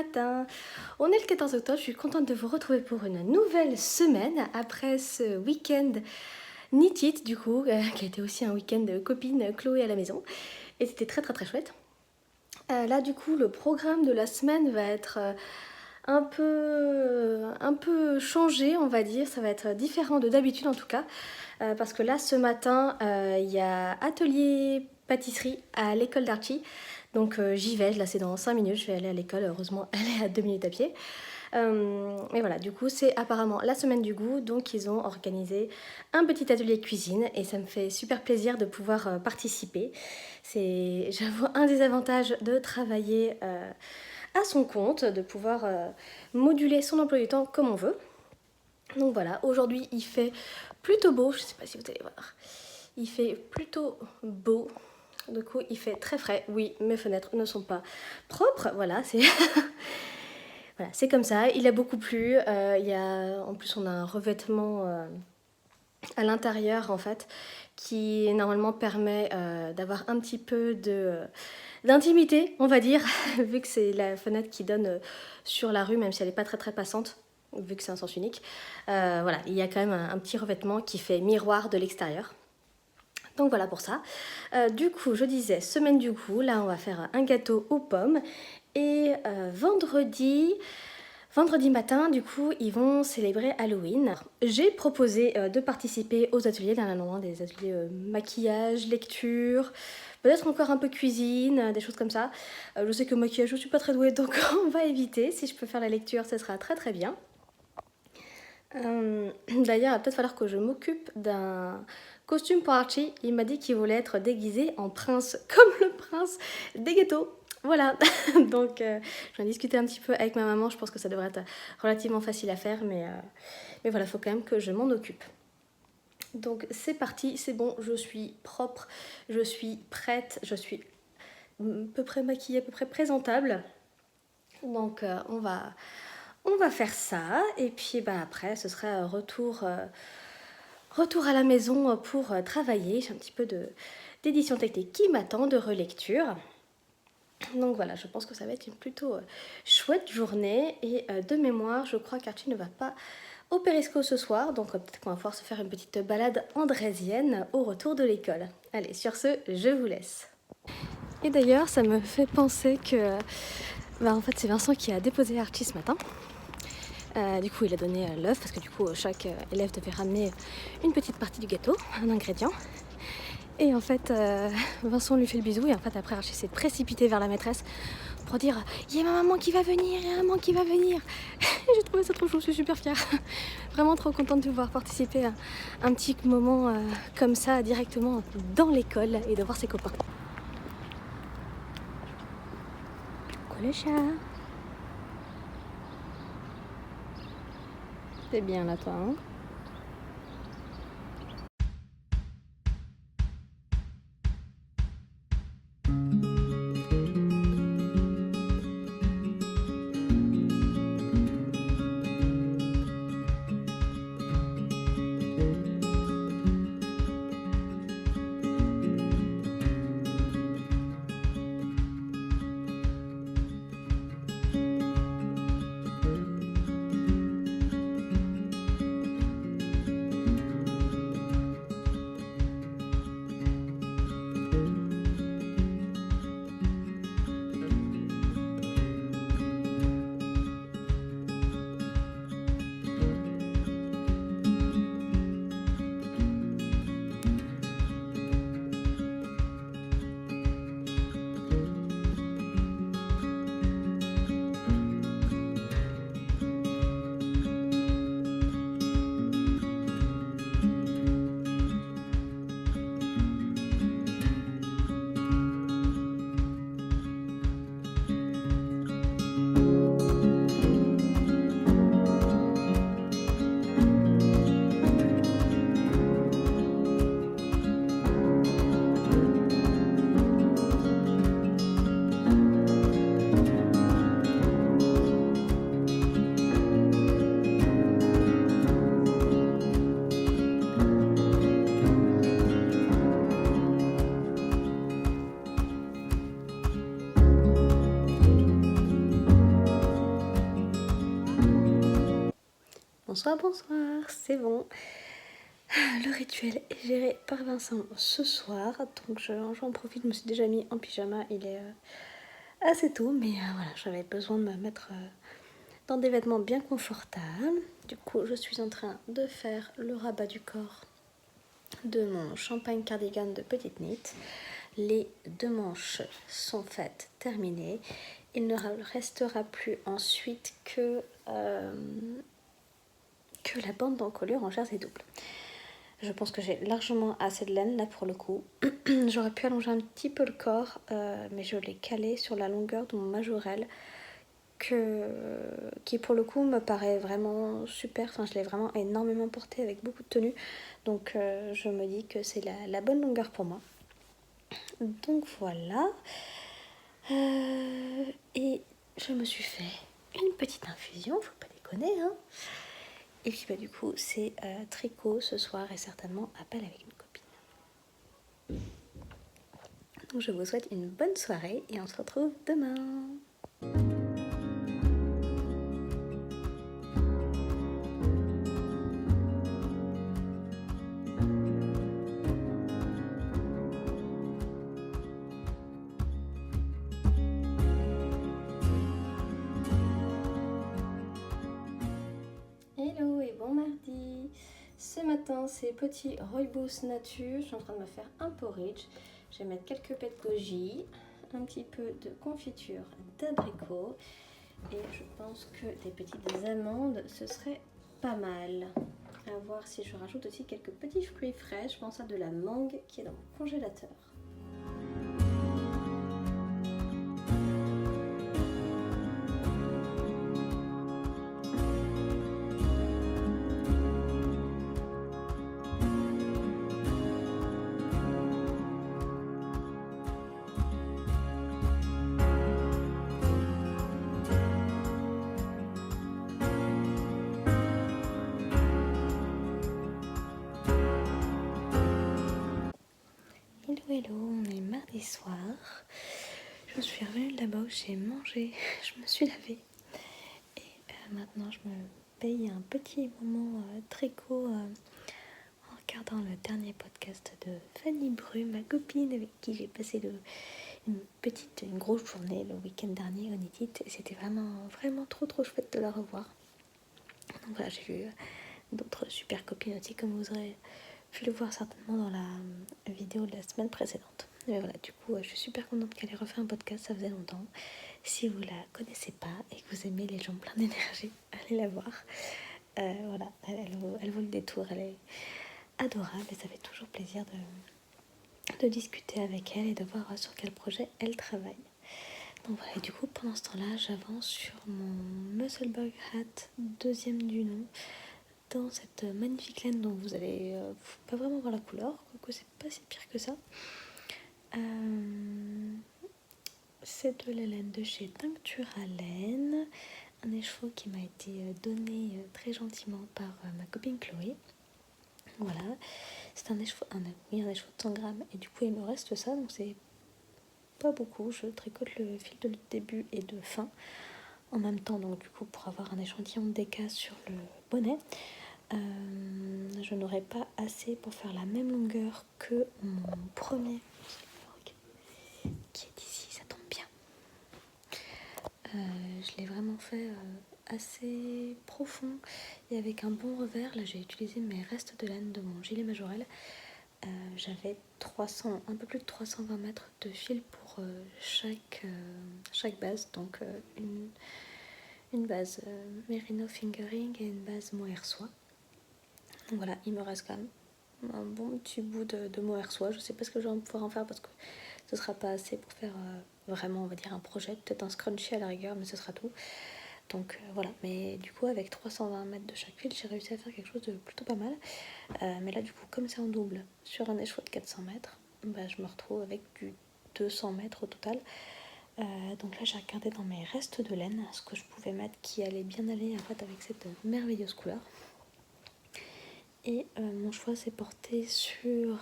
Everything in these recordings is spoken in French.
matin. On est le 14 octobre, je suis contente de vous retrouver pour une nouvelle semaine après ce week-end Knit It du coup, qui a été aussi un week-end de copine Chloé à la maison. Et c'était très chouette. Là du coup le programme de la semaine va être un peu changé, on va dire, ça va être différent de d'habitude en tout cas. Parce que là ce matin il y a atelier pâtisserie à l'école d'Archie. Donc j'y vais, là c'est dans 5 minutes, je vais aller à l'école, heureusement elle est à 2 minutes à pied. Et voilà, du coup c'est apparemment la semaine du goût, donc ils ont organisé un petit atelier cuisine et ça me fait super plaisir de pouvoir participer. C'est, j'avoue, un des avantages de travailler à son compte, de pouvoir moduler son emploi du temps comme on veut. Donc voilà, aujourd'hui il fait plutôt beau, je sais pas si vous allez voir, il fait plutôt beau. Du coup, il fait très frais. Oui, mes fenêtres ne sont pas propres. Voilà, c'est voilà, c'est comme ça. Il a beaucoup plu. En plus, on a un revêtement à l'intérieur, en fait, qui normalement permet d'avoir un petit peu d'intimité, on va dire, vu que c'est la fenêtre qui donne sur la rue, même si elle n'est pas très passante, vu que c'est un sens unique. Voilà, il y a quand même un petit revêtement qui fait miroir de l'extérieur. Donc voilà pour ça. Du coup, je disais, semaine du goût, là on va faire un gâteau aux pommes. Et vendredi matin, du coup, ils vont célébrer Halloween. J'ai proposé de participer aux ateliers, là, des ateliers maquillage, lecture, peut-être encore un peu cuisine, des choses comme ça. Je sais que maquillage, je suis pas très douée, donc on va éviter. Si je peux faire la lecture, ce sera très bien. D'ailleurs, il va peut-être falloir que je m'occupe d'un costume pour Archie. Il m'a dit qu'il voulait être déguisé en prince, comme le prince des gâteaux. Voilà, donc j'en ai discuté un petit peu avec ma maman. Je pense que ça devrait être relativement facile à faire, mais voilà, il faut quand même que je m'en occupe. Donc c'est parti, c'est bon, je suis propre, je suis prête, je suis à peu près maquillée, à peu près présentable. Donc on va faire ça, et puis après ce sera retour à la maison pour travailler. J'ai un petit peu d'édition technique qui m'attend, de relecture. Donc voilà, je pense que ça va être une plutôt chouette journée. Et de mémoire, je crois qu'Archie ne va pas au Périsco ce soir, donc peut-être qu'on va pouvoir se faire une petite balade andrésienne au retour de l'école. Allez, sur ce, je vous laisse. Et d'ailleurs, ça me fait penser que en fait, c'est Vincent qui a déposé Archie ce matin. Du coup, il a donné l'œuf parce que du coup, chaque élève devait ramener une petite partie du gâteau, un ingrédient. Et en fait, Vincent lui fait le bisou et en fait, après, Archie s'est précipité vers la maîtresse pour dire « Il y a ma maman qui va venir, il y a maman qui va venir !» Et j'ai trouvé ça trop chou, je suis super fière. Vraiment trop contente de pouvoir participer à un petit moment comme ça, directement dans l'école et de voir ses copains. Quoi le chat? T'es bien là, toi, hein? Bonsoir, c'est bon. Le rituel est géré par Vincent ce soir, donc j'en profite, je me suis déjà mis en pyjama, il est assez tôt, mais voilà, j'avais besoin de me mettre dans des vêtements bien confortables. Du coup, je suis en train de faire le rabat du corps de mon champagne cardigan de petite knit. Les 2 manches sont faites, terminées. Il ne restera plus ensuite que la bande d'encolure en jersey double. Je pense que j'ai largement assez de laine là pour le coup. J'aurais pu allonger un petit peu le corps, mais je l'ai calé sur la longueur de mon majorelle qui pour le coup me paraît vraiment super. Enfin, je l'ai vraiment énormément porté avec beaucoup de tenue. Donc je me dis que c'est la bonne longueur pour moi. Donc voilà. Et je me suis fait une petite infusion, faut pas déconner, hein. Et puis du coup, c'est tricot ce soir et certainement appel avec une copine. Donc je vous souhaite une bonne soirée et on se retrouve demain. Hello et bon mardi. Ce matin, c'est petit rooibos nature. Je suis en train de me faire un porridge. Je vais mettre quelques pets de goji, un petit peu de confiture d'abricot et je pense que des petites amandes, ce serait pas mal. À voir si je rajoute aussi quelques petits fruits frais. Je pense à de la mangue qui est dans mon congélateur. Hello, on est mardi soir. Je suis revenue de là-bas où j'ai mangé, je me suis lavée. Et maintenant, je me paye un petit moment tricot en regardant le dernier podcast de Fanny Bru, ma copine avec qui j'ai passé une grosse journée le week-end dernier au Nitit. Et c'était vraiment trop chouette de la revoir. Donc voilà, j'ai vu d'autres super copines aussi, comme vous aurez pu le voir certainement dans la vidéo de la semaine précédente. Mais voilà, du coup, je suis super contente qu'elle ait refait un podcast, ça faisait longtemps. Si vous la connaissez pas et que vous aimez les gens pleins d'énergie, allez la voir. Voilà, elle vaut le détour, elle est adorable et ça fait toujours plaisir de discuter avec elle et de voir sur quel projet elle travaille. Donc voilà, et du coup, pendant ce temps-là, j'avance sur mon Muscleberg Hat, deuxième du nom, dans cette magnifique laine dont vous allez pas vraiment voir la couleur, quoique c'est pas si pire que ça. C'est de la laine de chez Tinctura Laine, un écheveau qui m'a été donné très gentiment par ma copine Chloé. Voilà, c'est un écheveau de 100 grammes et du coup il me reste ça, donc c'est pas beaucoup. Je tricote le fil de début et de fin en même temps, donc du coup pour avoir un échantillon de déca sur le bonnet. Je n'aurai pas assez pour faire la même longueur que mon premier qui est ici, ça tombe bien. Je l'ai vraiment fait assez profond et avec un bon revers. Là j'ai utilisé mes restes de laine de mon gilet majorel. J'avais un peu plus de 320 mètres de fil pour chaque base, donc une base Merino Fingering et une base mohair soie. Donc voilà, il me reste quand même un bon petit bout de mohair soie. Je sais pas ce que je vais pouvoir en faire parce que ce sera pas assez pour faire vraiment, on va dire, un projet, peut-être un scrunchie à la rigueur, mais ce sera tout. Donc voilà, mais du coup avec 320 mètres de chaque fil, j'ai réussi à faire quelque chose de plutôt pas mal. Mais là du coup, comme c'est en double sur un écheveau de 400 mètres, je me retrouve avec du 200 mètres au total. Donc là j'ai regardé dans mes restes de laine ce que je pouvais mettre qui allait bien aller en fait avec cette merveilleuse couleur. Et mon choix s'est porté sur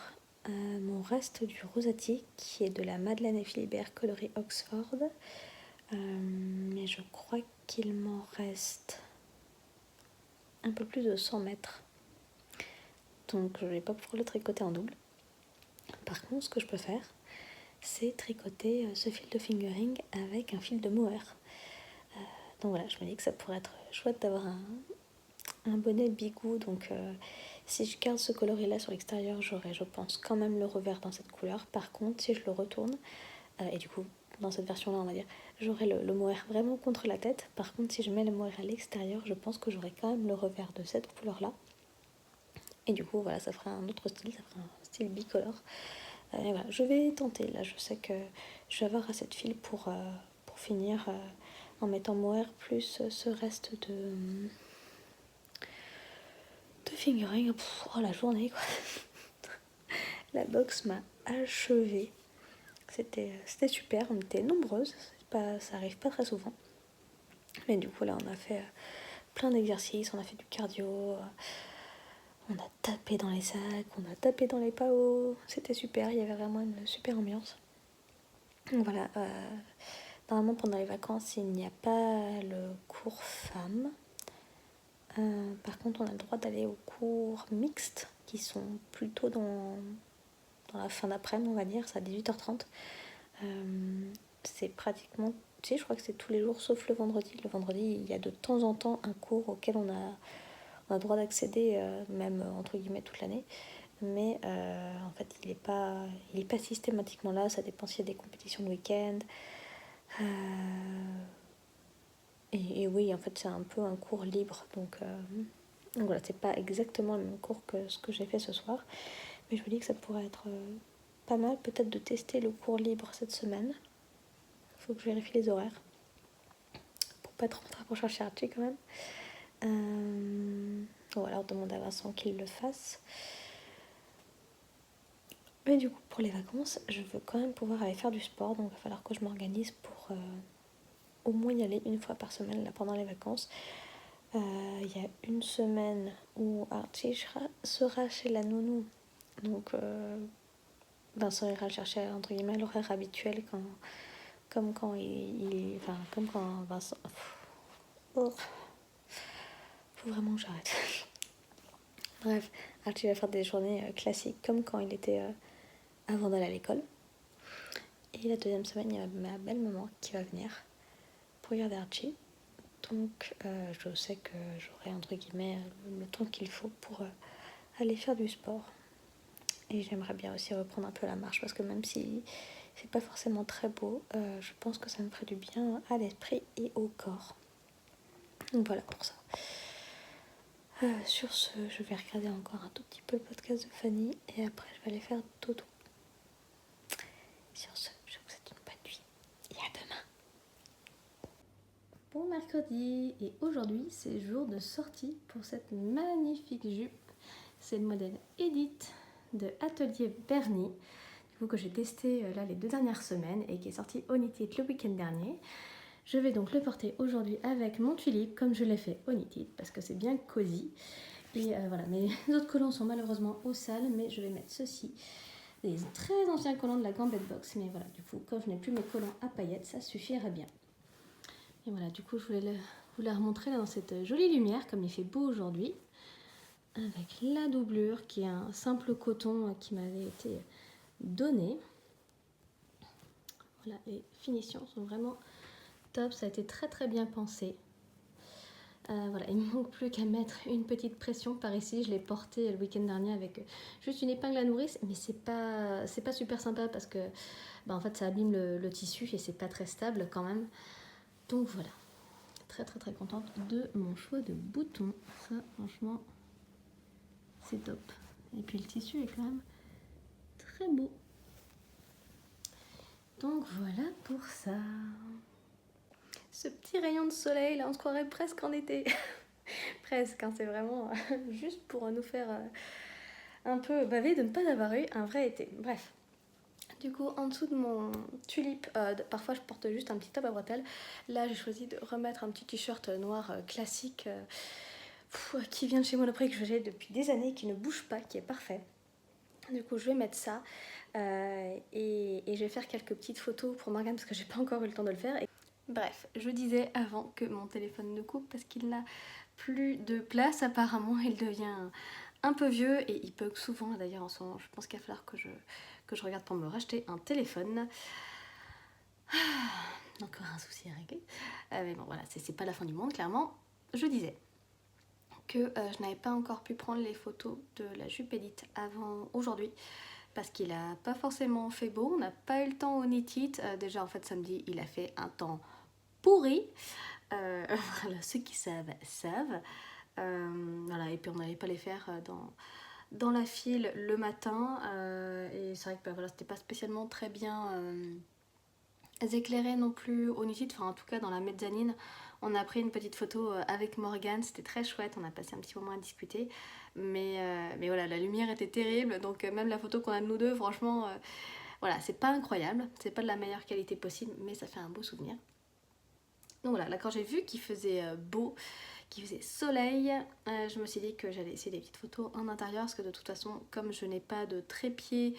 mon reste du rosati qui est de la Madeleine et Philibert coloris Oxford. Mais je crois qu'il m'en reste un peu plus de 100 mètres. Donc je vais pas pouvoir le tricoter en double. Par contre, ce que je peux faire, c'est tricoter ce fil de fingering avec un fil de mohair. Donc voilà, je me dis que ça pourrait être chouette d'avoir un bonnet bigou. Donc si je garde ce coloris là sur l'extérieur, j'aurai, je pense, quand même le revers dans cette couleur. Par contre, si je le retourne, et du coup dans cette version là on va dire, j'aurai le mohair vraiment contre la tête. Par contre, si je mets le mohair à l'extérieur, je pense que j'aurai quand même le revers de cette couleur là. Et du coup voilà, ça fera un autre style, ça fera un style bicolore. Et voilà, je vais tenter. Là je sais que je vais avoir assez de fil pour finir en mettant mohair plus ce reste de fingering. Oh la journée quoi. La box m'a achevée. C'était super, on était nombreuses, ça arrive pas très souvent. Mais du coup là on a fait plein d'exercices, on a fait du cardio, on a tapé dans les sacs, on a tapé dans les paos. C'était super, il y avait vraiment une super ambiance. Donc voilà, normalement pendant les vacances il n'y a pas le cours femmes. Par contre on a le droit d'aller aux cours mixtes qui sont plutôt dans la fin d'après-midi on va dire, c'est à 18h30. C'est pratiquement, tu sais, je crois que c'est tous les jours sauf le vendredi. Le vendredi, il y a de temps en temps un cours auquel on a le droit d'accéder, même entre guillemets toute l'année. Mais en fait, il est pas systématiquement là. Ça dépend s'il y a des compétitions le week-end. Et oui, en fait, c'est un peu un cours libre. Donc voilà, c'est pas exactement le même cours que ce que j'ai fait ce soir. Mais je me dis que ça pourrait être pas mal peut-être de tester le cours libre cette semaine. Faut que je vérifie les horaires pour pas trop rentrer pour chercher Archie quand même. Ou alors demander à Vincent qu'il le fasse. Mais du coup pour les vacances je veux quand même pouvoir aller faire du sport, donc il va falloir que je m'organise pour au moins y aller une fois par semaine là pendant les vacances. Il y a une semaine où Archie sera chez la nounou, donc Vincent ira le chercher entre guillemets à l'horaire habituel comme quand comme quand Vincent... Oh. Faut vraiment que j'arrête. Bref, Archie va faire des journées classiques comme quand il était avant d'aller à l'école. Et la deuxième semaine, il y a ma belle-maman qui va venir pour garder Archie. Donc je sais que j'aurai entre guillemets le temps qu'il faut pour aller faire du sport. Et j'aimerais bien aussi reprendre un peu la marche parce que même si c'est pas forcément très beau, je pense que ça me ferait du bien à l'esprit et au corps. Donc voilà pour ça. Sur ce, je vais regarder encore un tout petit peu le podcast de Fanny et après je vais aller faire dodo. Sur ce, je vous souhaite une bonne nuit et à demain. Bon mercredi, et aujourd'hui c'est jour de sortie pour cette magnifique jupe. C'est le modèle Edith de Atelier Bernie, du coup que j'ai testé là les 2 dernières semaines et qui est sorti au Knit It le week-end dernier. Je vais donc le porter aujourd'hui avec mon tulipe comme je l'ai fait au Knit It parce que c'est bien cosy. Et voilà, mes autres collants sont malheureusement au sale, mais je vais mettre ceci. Des très anciens collants de la Gambette Box, mais voilà, du coup, comme je n'ai plus mes collants à paillettes, ça suffirait bien. Et voilà, du coup, je voulais vous la remontrer là dans cette jolie lumière, comme il fait beau aujourd'hui, avec la doublure qui est un simple coton qui m'avait été donné. Voilà, les finitions sont vraiment top, ça a été très très bien pensé. Voilà, il ne manque plus qu'à mettre une petite pression par ici. Je l'ai porté le week-end dernier avec juste une épingle à nourrice, mais c'est pas super sympa parce que en fait ça abîme le tissu et c'est pas très stable quand même. Donc voilà, très très très contente de mon choix de bouton. Ça franchement c'est top. Et puis le tissu est quand même très beau. Donc voilà pour ça. Ce petit rayon de soleil là, on se croirait presque en été. Presque, hein, c'est vraiment juste pour nous faire un peu baver de ne pas avoir eu un vrai été. Bref. Du coup, en dessous de mon tulipe, parfois je porte juste un petit top à bretelles. Là, j'ai choisi de remettre un petit t-shirt noir classique qui vient de chez Monoprix, que j'ai depuis des années, qui ne bouge pas, qui est parfait. Du coup, je vais mettre ça et je vais faire quelques petites photos pour Morgane parce que j'ai pas encore eu le temps de le faire. Bref, je disais avant que mon téléphone ne coupe parce qu'il n'a plus de place apparemment, il devient un peu vieux et il bug souvent d'ailleurs en ce moment. Je pense qu'il va falloir que je regarde pour me racheter un téléphone. Encore un souci à régler. Mais bon voilà, c'est pas la fin du monde clairement. Je disais que je n'avais pas encore pu prendre les photos de la jupe Edith avant aujourd'hui parce qu'il a pas forcément fait beau, on n'a pas eu le temps au Knit It. Déjà en fait samedi il a fait un temps pourri. Voilà, ceux qui savent, savent. Voilà, et puis on n'allait pas les faire dans la file le matin. Et c'est vrai que bah, voilà, c'était pas spécialement très bien éclairé non plus au Knit It. Enfin, en tout cas, dans la mezzanine, on a pris une petite photo avec Morgane. C'était très chouette. On a passé un petit moment à discuter. Mais voilà, la lumière était terrible. Donc, même la photo qu'on a de nous deux, franchement, voilà, c'est pas incroyable. C'est pas de la meilleure qualité possible, mais ça fait un beau souvenir. Donc voilà, là quand j'ai vu qu'il faisait beau, qu'il faisait soleil, je me suis dit que j'allais essayer des petites photos en intérieur parce que de toute façon, comme je n'ai pas de trépied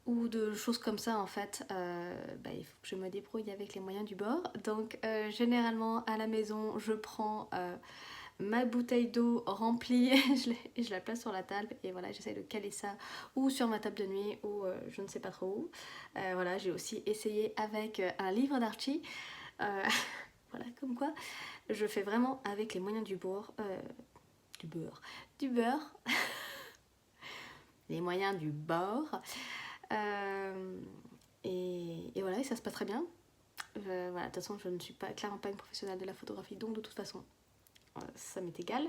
ou de choses comme ça en fait, bah, il faut que je me débrouille avec les moyens du bord. Donc généralement à la maison, je prends ma bouteille d'eau remplie et je la place sur la table et voilà, j'essaie de caler ça ou sur ma table de nuit ou je ne sais pas trop où. Voilà, j'ai aussi essayé avec un livre d'Archie. Voilà, comme quoi je fais vraiment avec les moyens du bord. Du beurre. Les moyens du bord. Et voilà, et ça se passe très bien. Voilà, de toute façon, je ne suis clairement pas une professionnelle de la photographie, donc de toute façon, ça m'est égal.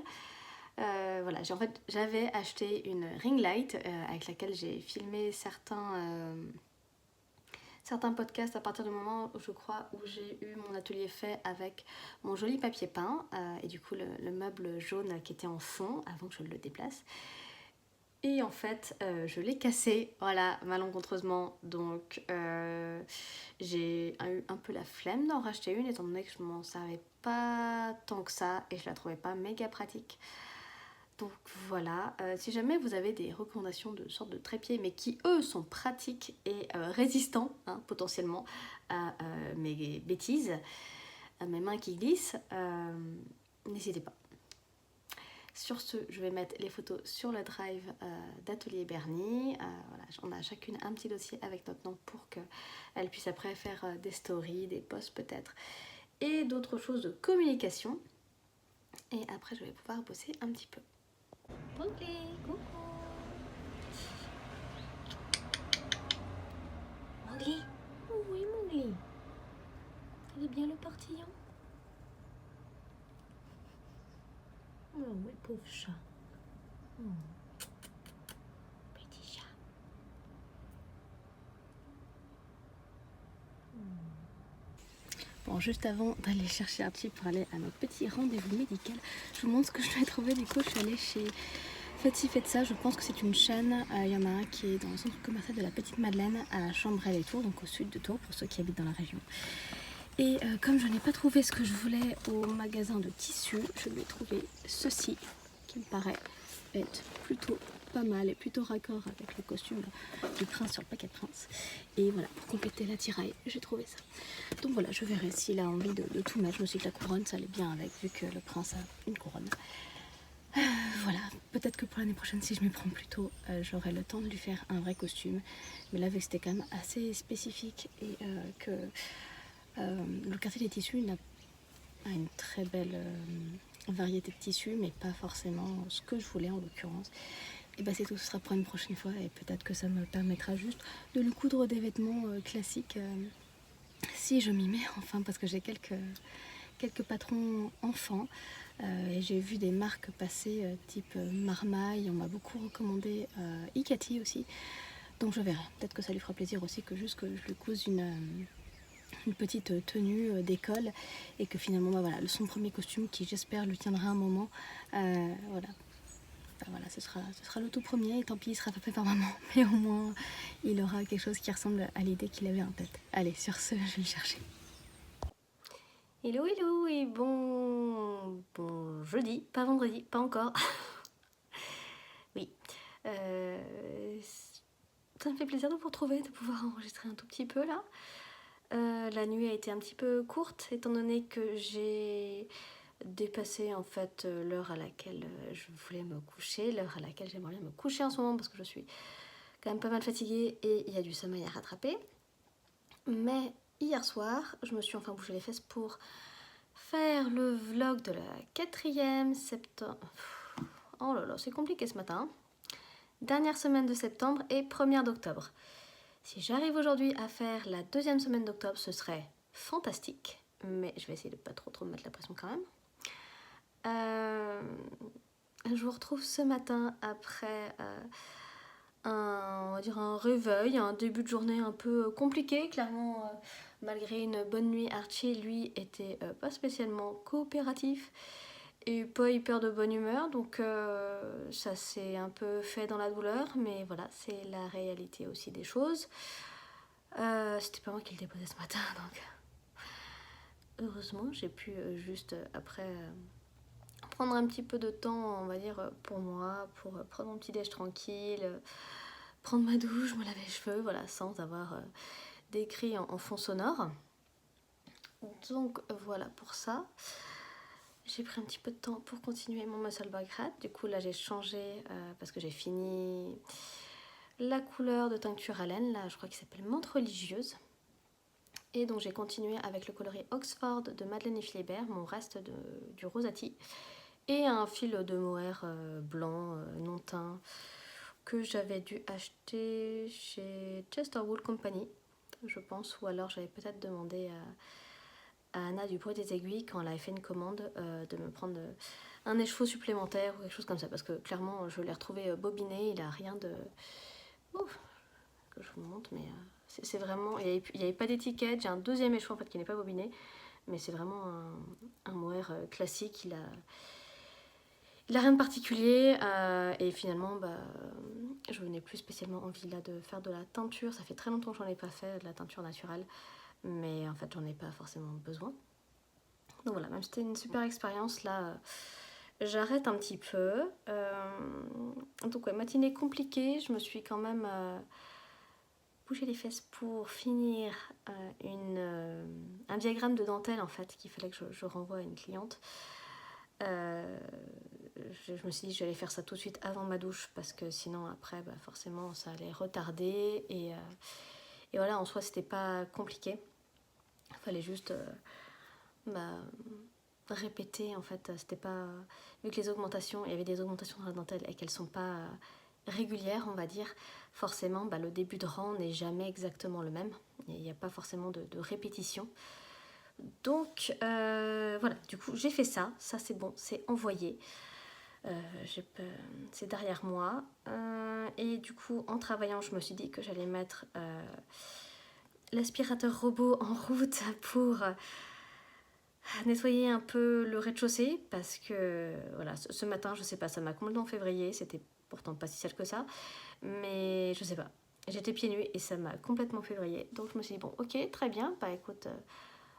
Voilà, j'avais acheté une ring light avec laquelle j'ai filmé certains podcasts à partir du moment où je crois où j'ai eu mon atelier fait avec mon joli papier peint et du coup le meuble jaune qui était en fond avant que je le déplace. Et en fait, je l'ai cassé, voilà, malencontreusement. Donc, j'ai eu un peu la flemme d'en racheter une, étant donné que je m'en servais pas tant que ça et je la trouvais pas méga pratique. Donc voilà, si jamais vous avez des recommandations de sortes de trépieds, mais qui eux sont pratiques et résistants, hein, potentiellement, à mes bêtises, à mes mains qui glissent, n'hésitez pas. Sur ce, je vais mettre les photos sur le drive d'Atelier Bernie. Voilà, on a chacune un petit dossier avec notre nom pour qu'elle puisse après faire des stories, des posts peut-être, et d'autres choses de communication. Et après, je vais pouvoir bosser un petit peu. Mowgli, coucou. Mowgli. Oui, Mowgli. Il est bien le portillon. Oh oui, pauvre chat. Oh. Petit chat. Bon, juste avant d'aller chercher Archie pour aller à notre petit rendez-vous médical, je vous montre ce que je lui ai trouvé. Du coup, je suis allée chez Faites ci, faites ça. Je pense que c'est une chaîne. Il y en a un qui est dans le centre commercial de la Petite Madeleine à Chambray-les-Tours, donc au sud de Tours, pour ceux qui habitent dans la région. Et comme je n'ai pas trouvé ce que je voulais au magasin de tissus, je lui ai trouvé ceci, qui me paraît être plutôt pas mal et plutôt raccord avec le costume du prince sur le paquet de prince. Et voilà, pour compléter l'attirail, j'ai trouvé ça. Donc voilà, je verrai s'il a envie de tout mettre. Je me suis dit que la couronne, ça allait bien avec, vu que le prince a une couronne. Voilà, peut-être que pour l'année prochaine, si je m'y prends plus tôt, j'aurai le temps de lui faire un vrai costume. Mais là, vu que c'était quand même assez spécifique et que le quartier des tissus a une très belle variété de tissus, mais pas forcément ce que je voulais en l'occurrence. Et bah c'est tout, ce sera pour une prochaine fois et peut-être que ça me permettra juste de lui coudre des vêtements classiques si je m'y mets enfin, parce que j'ai quelques patrons enfants et j'ai vu des marques passer type Marmaille, on m'a beaucoup recommandé Ikati aussi, donc je verrai, peut-être que ça lui fera plaisir aussi que juste que je lui couse une petite tenue d'école et que finalement bah voilà, son premier costume qui j'espère lui tiendra un moment, voilà. Enfin, voilà, ce sera le tout premier et tant pis il sera pas fait par maman, mais au moins il aura quelque chose qui ressemble à l'idée qu'il avait en tête. Allez, sur ce, je vais le chercher. Hello hello et bon jeudi, pas vendredi, pas encore. Oui, ça me fait plaisir de vous retrouver, de pouvoir enregistrer un tout petit peu là. La nuit a été un petit peu courte étant donné que j'ai dépassé en fait l'heure à laquelle je voulais me coucher, l'heure à laquelle j'aimerais bien me coucher en ce moment parce que je suis quand même pas mal fatiguée et il y a du sommeil à rattraper. Mais hier soir, je me suis enfin bougé les fesses pour faire le vlog de la 4e septembre. Oh là là, c'est compliqué ce matin. Dernière semaine de septembre et 1er d'octobre. Si j'arrive aujourd'hui à faire la 2e semaine d'octobre, ce serait fantastique. Mais je vais essayer de pas trop me mettre la pression quand même. Je vous retrouve ce matin après on va dire un réveil, un début de journée un peu compliqué. Clairement, malgré une bonne nuit, Archie, lui, était pas spécialement coopératif et pas hyper de bonne humeur. Donc ça s'est un peu fait dans la douleur, mais voilà, c'est la réalité aussi des choses. C'était pas moi qui le déposais ce matin, donc heureusement, j'ai pu juste après prendre un petit peu de temps, on va dire, pour moi, pour prendre mon petit déj tranquille, prendre ma douche, me laver les cheveux, voilà, sans avoir des cris en fond sonore. Donc voilà pour ça. J'ai pris un petit peu de temps pour continuer mon muscle back rat. Du coup là j'ai changé parce que j'ai fini la couleur de teinture à laine, là je crois qu'il s'appelle menthe religieuse. Et donc j'ai continué avec le coloris Oxford de Madeleine et Philibert, mon reste du rosati. Et un fil de mohair blanc non teint que j'avais dû acheter chez Chesterwood Company, je pense, ou alors j'avais peut-être demandé à Anna du Bruit des Aiguilles quand elle avait fait une commande de me prendre un écheveau supplémentaire ou quelque chose comme ça, parce que clairement je l'ai retrouvé bobiné, il a rien de... Ouf, que je vous montre, mais c'est vraiment... Il n'y avait pas d'étiquette, j'ai un deuxième écheveau en fait qui n'est pas bobiné, mais c'est vraiment un mohair classique, il a rien de particulier et finalement je n'ai plus spécialement envie là de faire de la teinture. Ça fait très longtemps que j'en ai pas fait de la teinture naturelle, mais en fait j'en ai pas forcément besoin. Donc voilà, même si c'était une super expérience là, j'arrête un petit peu. Donc ouais, matinée compliquée, je me suis quand même bougé les fesses pour finir un diagramme de dentelle en fait qu'il fallait que je renvoie à une cliente. Je me suis dit que j'allais faire ça tout de suite avant ma douche parce que sinon après forcément ça allait retarder et voilà, en soi c'était pas compliqué, il fallait juste répéter en fait. C'était pas, vu que les augmentations, il y avait des augmentations dans la dentelle et qu'elles sont pas régulières on va dire, forcément le début de rang n'est jamais exactement le même, il n'y a pas forcément de répétition. Donc voilà, du coup j'ai fait ça c'est bon, c'est envoyé. C'est derrière moi et du coup en travaillant je me suis dit que j'allais mettre l'aspirateur robot en route pour nettoyer un peu le rez-de-chaussée parce que voilà, ce matin je sais pas, ça m'a complètement février, c'était pourtant pas si sale que ça, mais je sais pas, j'étais pieds nus et ça m'a complètement février, donc je me suis dit bon ok très bien, écoute,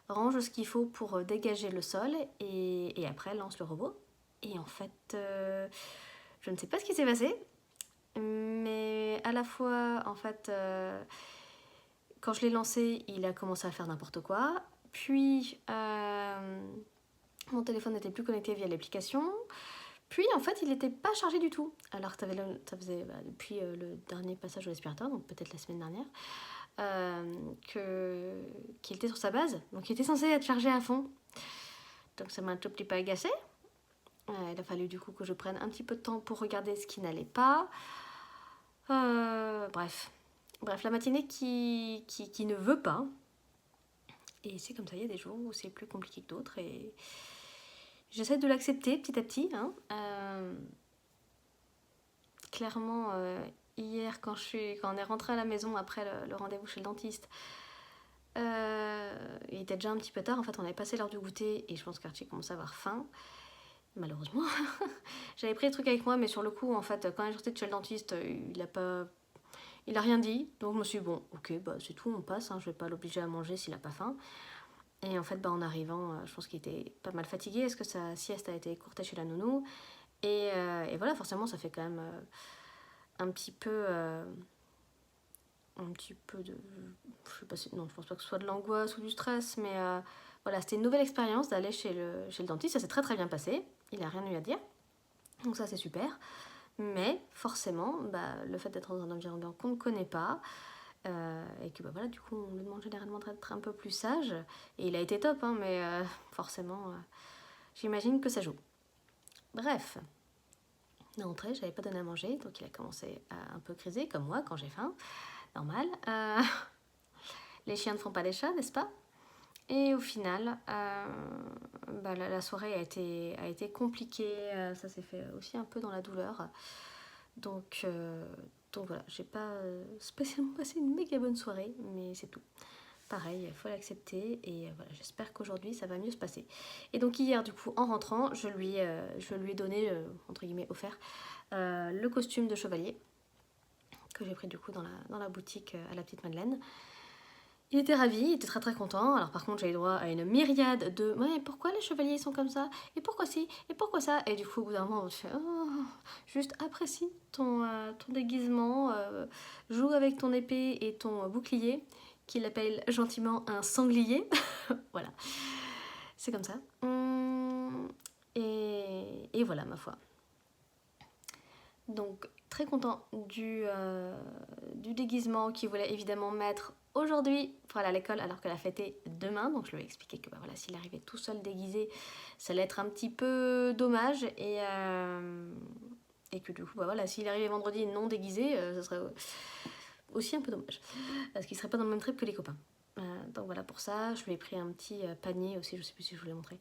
range ce qu'il faut pour dégager le sol et après lance le robot. Et en fait, je ne sais pas ce qui s'est passé, mais à la fois, en fait, quand je l'ai lancé, il a commencé à faire n'importe quoi. Puis, mon téléphone n'était plus connecté via l'application. Puis, en fait, il n'était pas chargé du tout. Alors que ça faisait depuis le dernier passage de l'aspirateur, donc peut-être la semaine dernière, qu'il était sur sa base. Donc, il était censé être chargé à fond. Donc, ça m'a un tout petit peu agacée. Il a fallu du coup que je prenne un petit peu de temps pour regarder ce qui n'allait pas. Bref, la matinée qui ne veut pas. Et c'est comme ça, il y a des jours où c'est plus compliqué que d'autres. Et j'essaie de l'accepter petit à petit. Clairement, hier, quand on est rentré à la maison après le rendez-vous chez le dentiste, il était déjà un petit peu tard. En fait, on avait passé l'heure du goûter et je pense qu'Archie commençait à avoir faim. Malheureusement, j'avais pris des trucs avec moi, mais sur le coup, en fait, quand il est sorti de chez le dentiste, il a rien dit. Donc je me suis dit, bon, ok, c'est tout, on passe, je vais pas l'obliger à manger s'il a pas faim. Et en fait, en arrivant, je pense qu'il était pas mal fatigué, parce que sa sieste a été courtée chez la nounou. Et voilà, forcément, ça fait quand même un petit peu de... Je sais pas si, non, je pense pas que ce soit de l'angoisse ou du stress, mais voilà, c'était une nouvelle expérience d'aller chez le dentiste. Ça s'est très très bien passé. Il n'a rien eu à dire. Donc ça, c'est super. Mais forcément, le fait d'être dans un environnement qu'on ne connaît pas, et que voilà, du coup, on lui demande généralement d'être un peu plus sage. Et il a été top, hein, mais forcément, j'imagine que ça joue. Bref, d'entrée, je n'avais pas donné à manger, donc il a commencé à un peu criser, comme moi, quand j'ai faim. Normal. Les chiens ne font pas les chats, n'est-ce pas? Et au final, la soirée a été compliquée. Ça s'est fait aussi un peu dans la douleur. Donc voilà, j'ai pas spécialement passé une méga bonne soirée, mais c'est tout. Pareil, il faut l'accepter et voilà, j'espère qu'aujourd'hui ça va mieux se passer. Et donc hier, du coup, en rentrant, je lui ai donné, entre guillemets, offert le costume de chevalier que j'ai pris du coup dans la boutique à la petite Madeleine. Il était ravi, il était très très content. Alors par contre, j'ai eu droit à une myriade de ouais, pourquoi les chevaliers sont comme ça? Et pourquoi ci? Et pourquoi ça? Et du coup, au bout d'un moment, on se fait oh, juste apprécie ton déguisement, joue avec ton épée et ton bouclier, qu'il appelle gentiment un sanglier. Voilà, c'est comme ça. Et voilà, ma foi. Donc, très content du déguisement qu'il voulait évidemment mettre aujourd'hui pour aller à l'école alors que la fête est demain. Donc, je lui ai expliqué que voilà, s'il arrivait tout seul déguisé, ça allait être un petit peu dommage. Et que du coup, voilà, s'il arrivait vendredi non déguisé, ça serait aussi un peu dommage. Parce qu'il serait pas dans le même trip que les copains. Donc voilà, pour ça, je lui ai pris un petit panier aussi, je sais plus si je vous l'ai montré.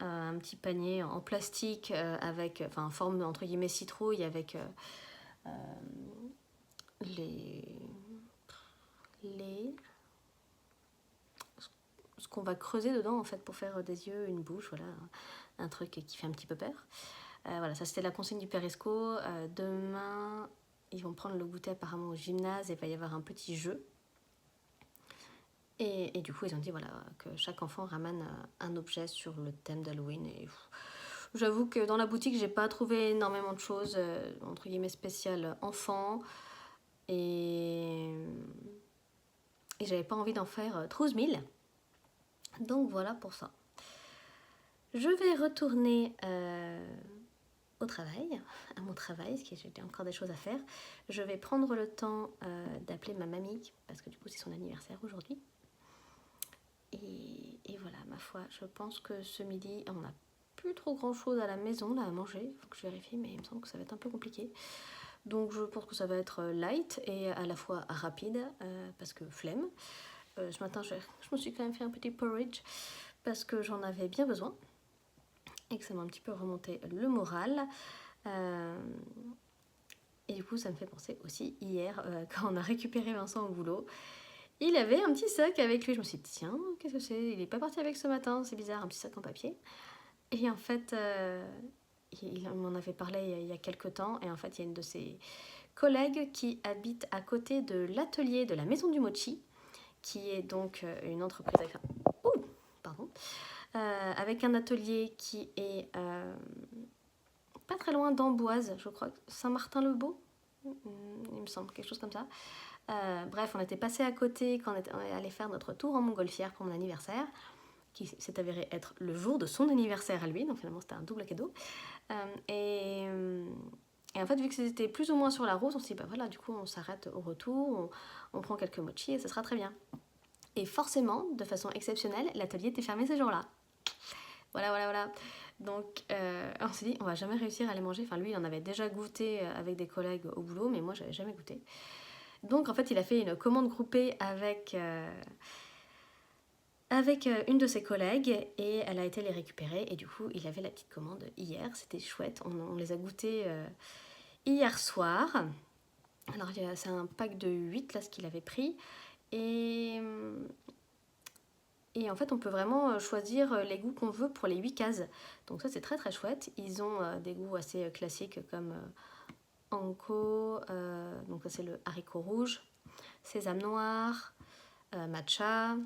Un petit panier en plastique avec, en forme entre guillemets citrouille avec ce qu'on va creuser dedans en fait pour faire des yeux, une bouche, voilà, un truc qui fait un petit peu peur. Voilà, ça c'était la consigne du Périsco. Demain, ils vont prendre le goûter apparemment au gymnase et il va y avoir un petit jeu. Et du coup, ils ont dit voilà, que chaque enfant ramène un objet sur le thème d'Halloween. Et j'avoue que dans la boutique, j'ai pas trouvé énormément de choses, entre guillemets, spéciales enfants. Et j'avais pas envie d'en faire 12 000. Donc voilà pour ça. Je vais retourner au travail, à mon travail, parce que j'ai encore des choses à faire. Je vais prendre le temps d'appeler ma mamie, parce que du coup, c'est son anniversaire aujourd'hui. Et voilà, ma foi, je pense que ce midi, on n'a plus trop grand chose à la maison là à manger. Il faut que je vérifie, mais il me semble que ça va être un peu compliqué. Donc je pense que ça va être light et à la fois rapide, parce que flemme. Ce matin, je me suis quand même fait un petit porridge parce que j'en avais bien besoin et que ça m'a un petit peu remonté le moral. Et du coup, ça me fait penser aussi hier, quand on a récupéré Vincent au boulot. Il avait un petit sac avec lui. Je me suis dit, tiens, qu'est-ce que c'est? Il n'est pas parti avec ce matin, c'est bizarre, un petit sac en papier. Et en fait, il m'en avait parlé il y a quelques temps. Et en fait, il y a une de ses collègues qui habite à côté de l'atelier de la Maison du Mochi, qui est donc une entreprise avec avec un atelier qui est pas très loin d'Amboise, je crois, Saint-Martin-le-Beau, il me semble, quelque chose comme ça. Bref, on était passé à côté quand on est allé faire notre tour en montgolfière pour mon anniversaire, qui s'est avéré être le jour de son anniversaire à lui, donc finalement c'était un double cadeau. Et en fait, vu que c'était plus ou moins sur la route, on s'est dit, voilà, du coup on s'arrête au retour, on prend quelques mochis et ça sera très bien. Et forcément, de façon exceptionnelle, l'atelier était fermé ce jour-là. Voilà. Donc, on s'est dit, on va jamais réussir à les manger. Enfin, lui, il en avait déjà goûté avec des collègues au boulot, mais moi, j'avais jamais goûté. Donc, en fait, il a fait une commande groupée avec une de ses collègues et elle a été les récupérer. Et du coup, il avait la petite commande hier. C'était chouette. On les a goûtés hier soir. Alors, c'est un pack de 8, là, ce qu'il avait pris. Et en fait, on peut vraiment choisir les goûts qu'on veut pour les 8 cases. Donc ça, c'est très très chouette. Ils ont des goûts assez classiques comme Anko, donc ça c'est le haricot rouge, sésame noir, matcha,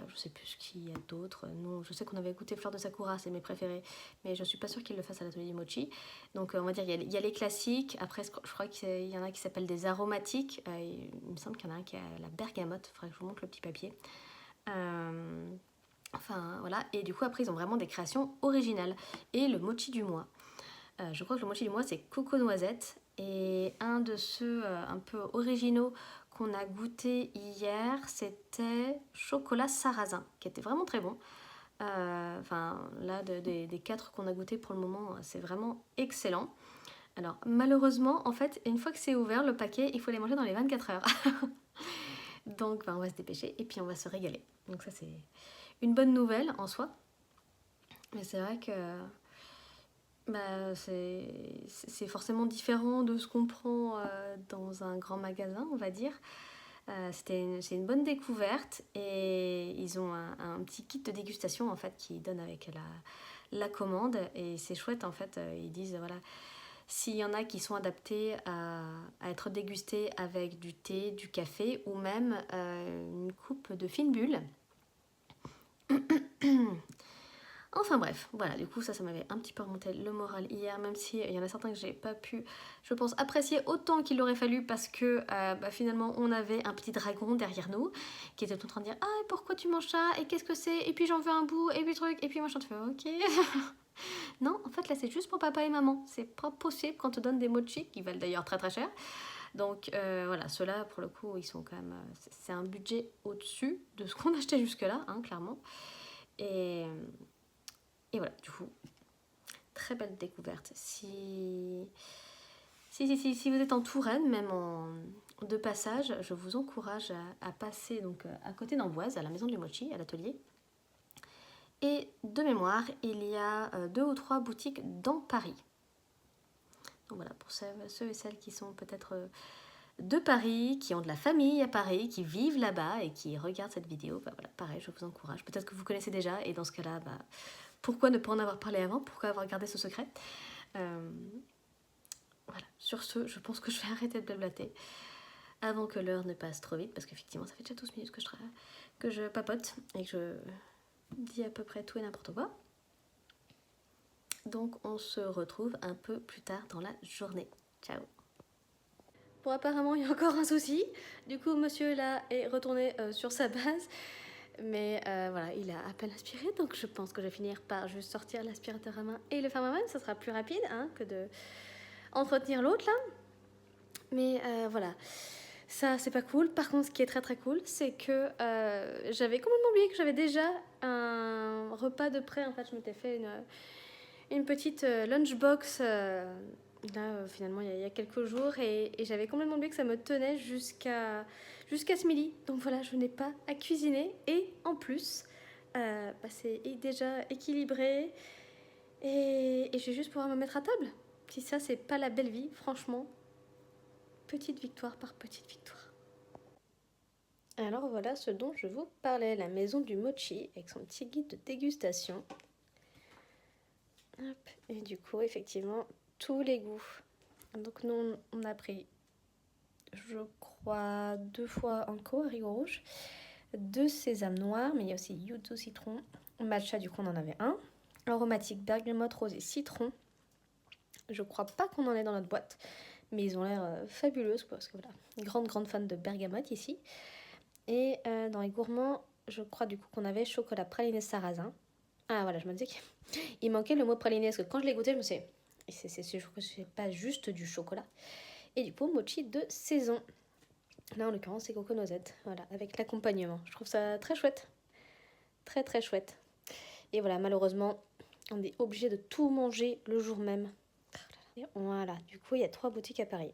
je sais plus ce qu'il y a d'autre. Non, je sais qu'on avait goûté fleur de sakura, c'est mes préférés, mais je suis pas sûre qu'ils le fassent à l'atelier mochi. Donc on va dire il y a les classiques. Après, je crois qu'il y en a qui s'appellent des aromatiques. Il me semble qu'il y en a un qui a la bergamote. Il faudrait que je vous montre le petit papier. Enfin voilà, et du coup après ils ont vraiment des créations originales. Et le mochi du mois. Je crois que le mochi du mois c'est coco noisette. Et un de ceux un peu originaux qu'on a goûté hier, c'était chocolat sarrasin, qui était vraiment très bon. Enfin là des 4 qu'on a goûté pour le moment, c'est vraiment excellent. Alors malheureusement en fait une fois que c'est ouvert le paquet il faut les manger dans les 24 heures. Donc on va se dépêcher et puis on va se régaler. Donc ça c'est une bonne nouvelle en soi. Mais c'est vrai que bah, c'est forcément différent de ce qu'on prend dans un grand magasin, on va dire. C'est une bonne découverte et ils ont un petit kit de dégustation en fait qu'ils donnent avec la commande et c'est chouette en fait. Ils disent voilà, s'il y en a qui sont adaptés à être dégustés avec du thé, du café ou même une coupe de fine bulle. Enfin bref, voilà, du coup ça m'avait un petit peu remonté le moral hier, même si il y en a certains que j'ai pas pu, je pense, apprécier autant qu'il aurait fallu parce que finalement on avait un petit dragon derrière nous qui était en train de dire ah pourquoi tu manges ça et qu'est-ce que c'est et puis j'en veux un bout et puis truc et puis moi je te fais ok. Non, en fait là c'est juste pour papa et maman, c'est pas possible quand on te donne des mochis qui valent d'ailleurs très très cher. Donc voilà, ceux-là pour le coup ils sont quand même, c'est un budget au-dessus de ce qu'on achetait jusque là, hein, clairement. Et voilà, du coup, très belle découverte. Si vous êtes en Touraine, même de passage, je vous encourage à passer donc à côté d'Amboise, à la maison du mochi, à l'atelier. Et de mémoire, il y a 2 ou 3 boutiques dans Paris. Donc voilà, pour ceux et celles qui sont peut-être de Paris, qui ont de la famille à Paris, qui vivent là-bas et qui regardent cette vidéo, bah voilà, pareil, je vous encourage. Peut-être que vous connaissez déjà et dans ce cas-là, bah, pourquoi ne pas en avoir parlé avant? Pourquoi avoir gardé ce secret? Voilà, sur ce, je pense que je vais arrêter de blablater avant que l'heure ne passe trop vite, parce qu'effectivement, ça fait déjà 12 minutes que je papote et que je dis à peu près tout et n'importe quoi. Donc, on se retrouve un peu plus tard dans la journée. Ciao! Bon, apparemment, il y a encore un souci. Du coup, monsieur là est retourné sur sa base. Mais voilà, il a à peine aspiré, donc je pense que je vais finir par juste sortir l'aspirateur à main et le faire moi-même. Ça sera plus rapide hein, que de entretenir l'autre là. Mais voilà, ça c'est pas cool. Par contre, ce qui est très très cool, c'est que j'avais complètement oublié que j'avais déjà un repas de prêt. En fait, je m'étais fait une petite lunchbox là finalement il y a quelques jours et j'avais complètement oublié que ça me tenait jusqu'à ce midi. Donc voilà, je n'ai pas à cuisiner et en plus c'est déjà équilibré et je vais juste pouvoir me mettre à table. Si ça c'est pas la belle vie, franchement, petite victoire par petite victoire. Alors voilà ce dont je vous parlais, la maison du mochi avec son petit guide de dégustation. Hop, et du coup effectivement tous les goûts. Donc nous on a pris, je crois, 2 fois Anko haricot rouge, 2 sésame noir, mais il y a aussi yuzu citron, matcha du coup on en avait un, aromatique bergamote rose et citron. Je crois pas qu'on en ait dans notre boîte, mais ils ont l'air fabuleux parce que voilà, grande fan de bergamote ici. Et dans les gourmands, je crois du coup qu'on avait chocolat praliné sarrasin. Ah voilà, je me disais qu'il manquait le mot praliné parce que quand je l'ai goûté, je me suis dit, c'est sûr que c'est pas juste du chocolat. Et du coup, mochi de saison. Là, en l'occurrence, c'est coco noisette. Voilà, avec l'accompagnement. Je trouve ça très chouette. Très, très chouette. Et voilà, malheureusement, on est obligé de tout manger le jour même. Et voilà, du coup, il y a 3 boutiques à Paris.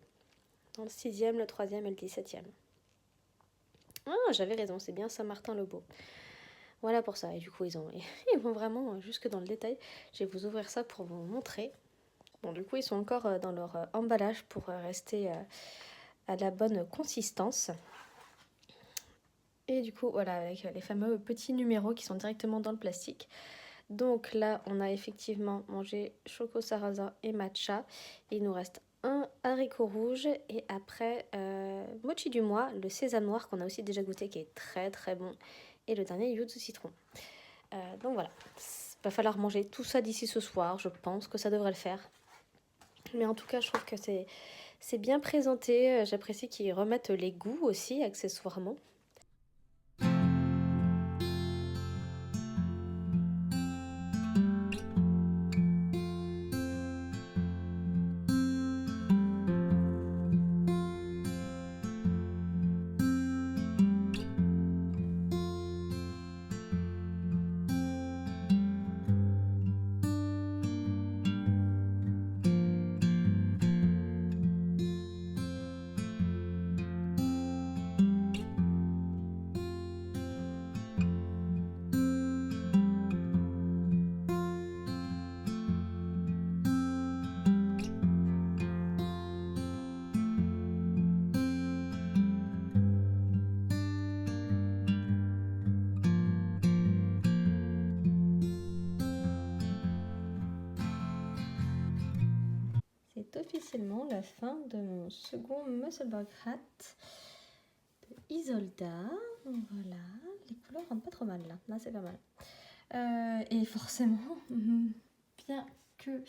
Dans le 6e, le 3e et le 17e. Ah, j'avais raison, c'est bien Saint-Martin-le-Beau. Voilà pour ça. Et du coup, ils vont vraiment jusque dans le détail. Je vais vous ouvrir ça pour vous montrer. Bon, du coup, ils sont encore dans leur emballage pour rester à la bonne consistance. Et du coup, voilà, avec les fameux petits numéros qui sont directement dans le plastique. Donc là, on a effectivement mangé choco sarrasin et matcha. Il nous reste un haricot rouge et après mochi du mois, le sésame noir qu'on a aussi déjà goûté qui est très très bon. Et le dernier yuzu citron. Donc voilà, il va falloir manger tout ça d'ici ce soir, je pense que ça devrait le faire. Mais en tout cas, je trouve que c'est bien présenté. J'apprécie qu'ils remettent les goûts aussi, accessoirement. officiellement la fin de mon second Musselburgh hat de Isolda. Donc voilà, les couleurs rendent pas trop mal là, là c'est pas mal. Et forcément, bien que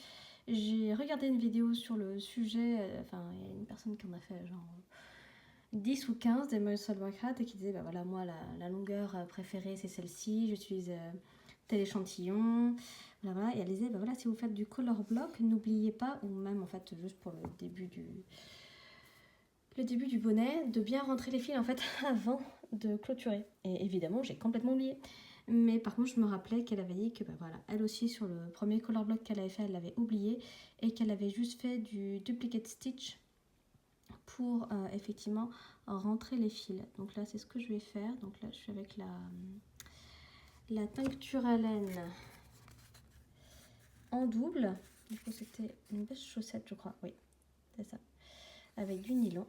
j'ai regardé une vidéo sur le sujet, enfin il y a une personne qui en a fait genre 10 ou 15 des Musselburgh hat et qui disait bah voilà, moi la longueur préférée c'est celle-ci, j'utilise tel échantillon, voilà, et elle disait bah voilà, si vous faites du color block, n'oubliez pas, ou même en fait juste pour le début du bonnet, de bien rentrer les fils en fait avant de clôturer. Et évidemment j'ai complètement oublié, mais par contre je me rappelais qu'elle avait dit que bah voilà, elle aussi sur le premier color block qu'elle avait fait, elle l'avait oublié et qu'elle avait juste fait du duplicate stitch pour effectivement rentrer les fils. Donc là c'est ce que je vais faire. Donc là je suis avec la teinture à laine en double. Du coup c'était une belle chaussette je crois, oui c'est ça, avec du nylon.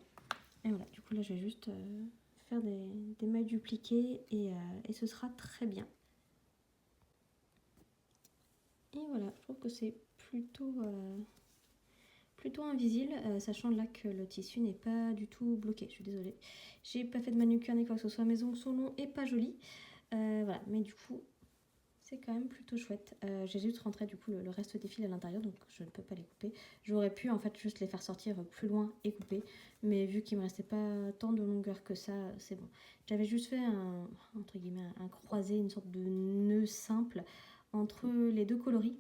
Et voilà, du coup là je vais juste faire des mailles dupliquées et ce sera très bien. Et voilà, je trouve que c'est plutôt invisible, sachant là que le tissu n'est pas du tout bloqué. Je suis désolée, j'ai pas fait de manucure ni quoi que ce soit, mes ongles sont longs et pas jolis, voilà, mais du coup c'est quand même plutôt chouette. J'ai juste rentré du coup le reste des fils à l'intérieur, donc je ne peux pas les couper. J'aurais pu en fait juste les faire sortir plus loin et couper, mais vu qu'il me restait pas tant de longueur que ça, c'est bon. J'avais juste fait entre guillemets un croisé, une sorte de nœud simple entre les deux coloris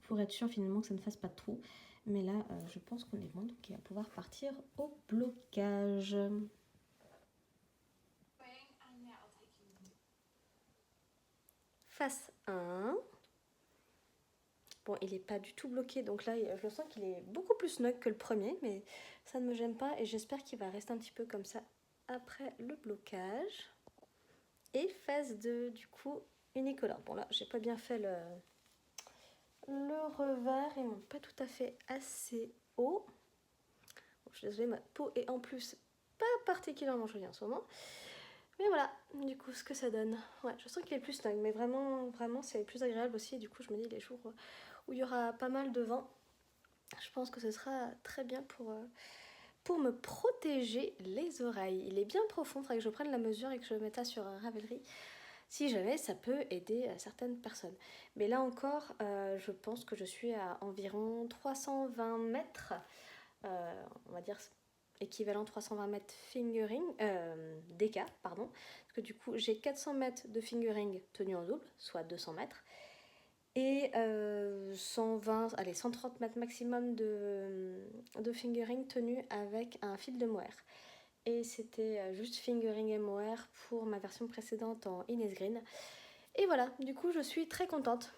pour être sûr finalement que ça ne fasse pas de trou. Mais là, je pense qu'on est bon, donc il va pouvoir partir au blocage. Face 1. Bon, il n'est pas du tout bloqué, donc là, je sens qu'il est beaucoup plus snug que le premier, mais ça ne me gêne pas et j'espère qu'il va rester un petit peu comme ça après le blocage. Et phase 2, du coup, unicolore. Bon là, j'ai pas bien fait le revers, ils monte pas tout à fait assez haut. Bon, je suis désolée, ma peau est en plus pas particulièrement jolie en ce moment. Mais voilà, du coup, ce que ça donne. Ouais, je sens qu'il est plus snug, mais vraiment, vraiment, c'est plus agréable aussi. Et du coup, je me dis, les jours où il y aura pas mal de vent, je pense que ce sera très bien pour me protéger les oreilles. Il est bien profond, il faudrait que je prenne la mesure et que je le mette ça sur Ravelry. Si jamais ça peut aider certaines personnes. Mais là encore, je pense que je suis à environ 320 mètres, on va dire équivalent 320 mètres fingering, DK, pardon, parce que du coup j'ai 400 mètres de fingering tenu en double, soit 200 mètres, et 130 mètres maximum de fingering tenu avec un fil de mohair. Et c'était juste fingering et mohair pour ma version précédente en Innes Green. Et voilà, du coup je suis très contente.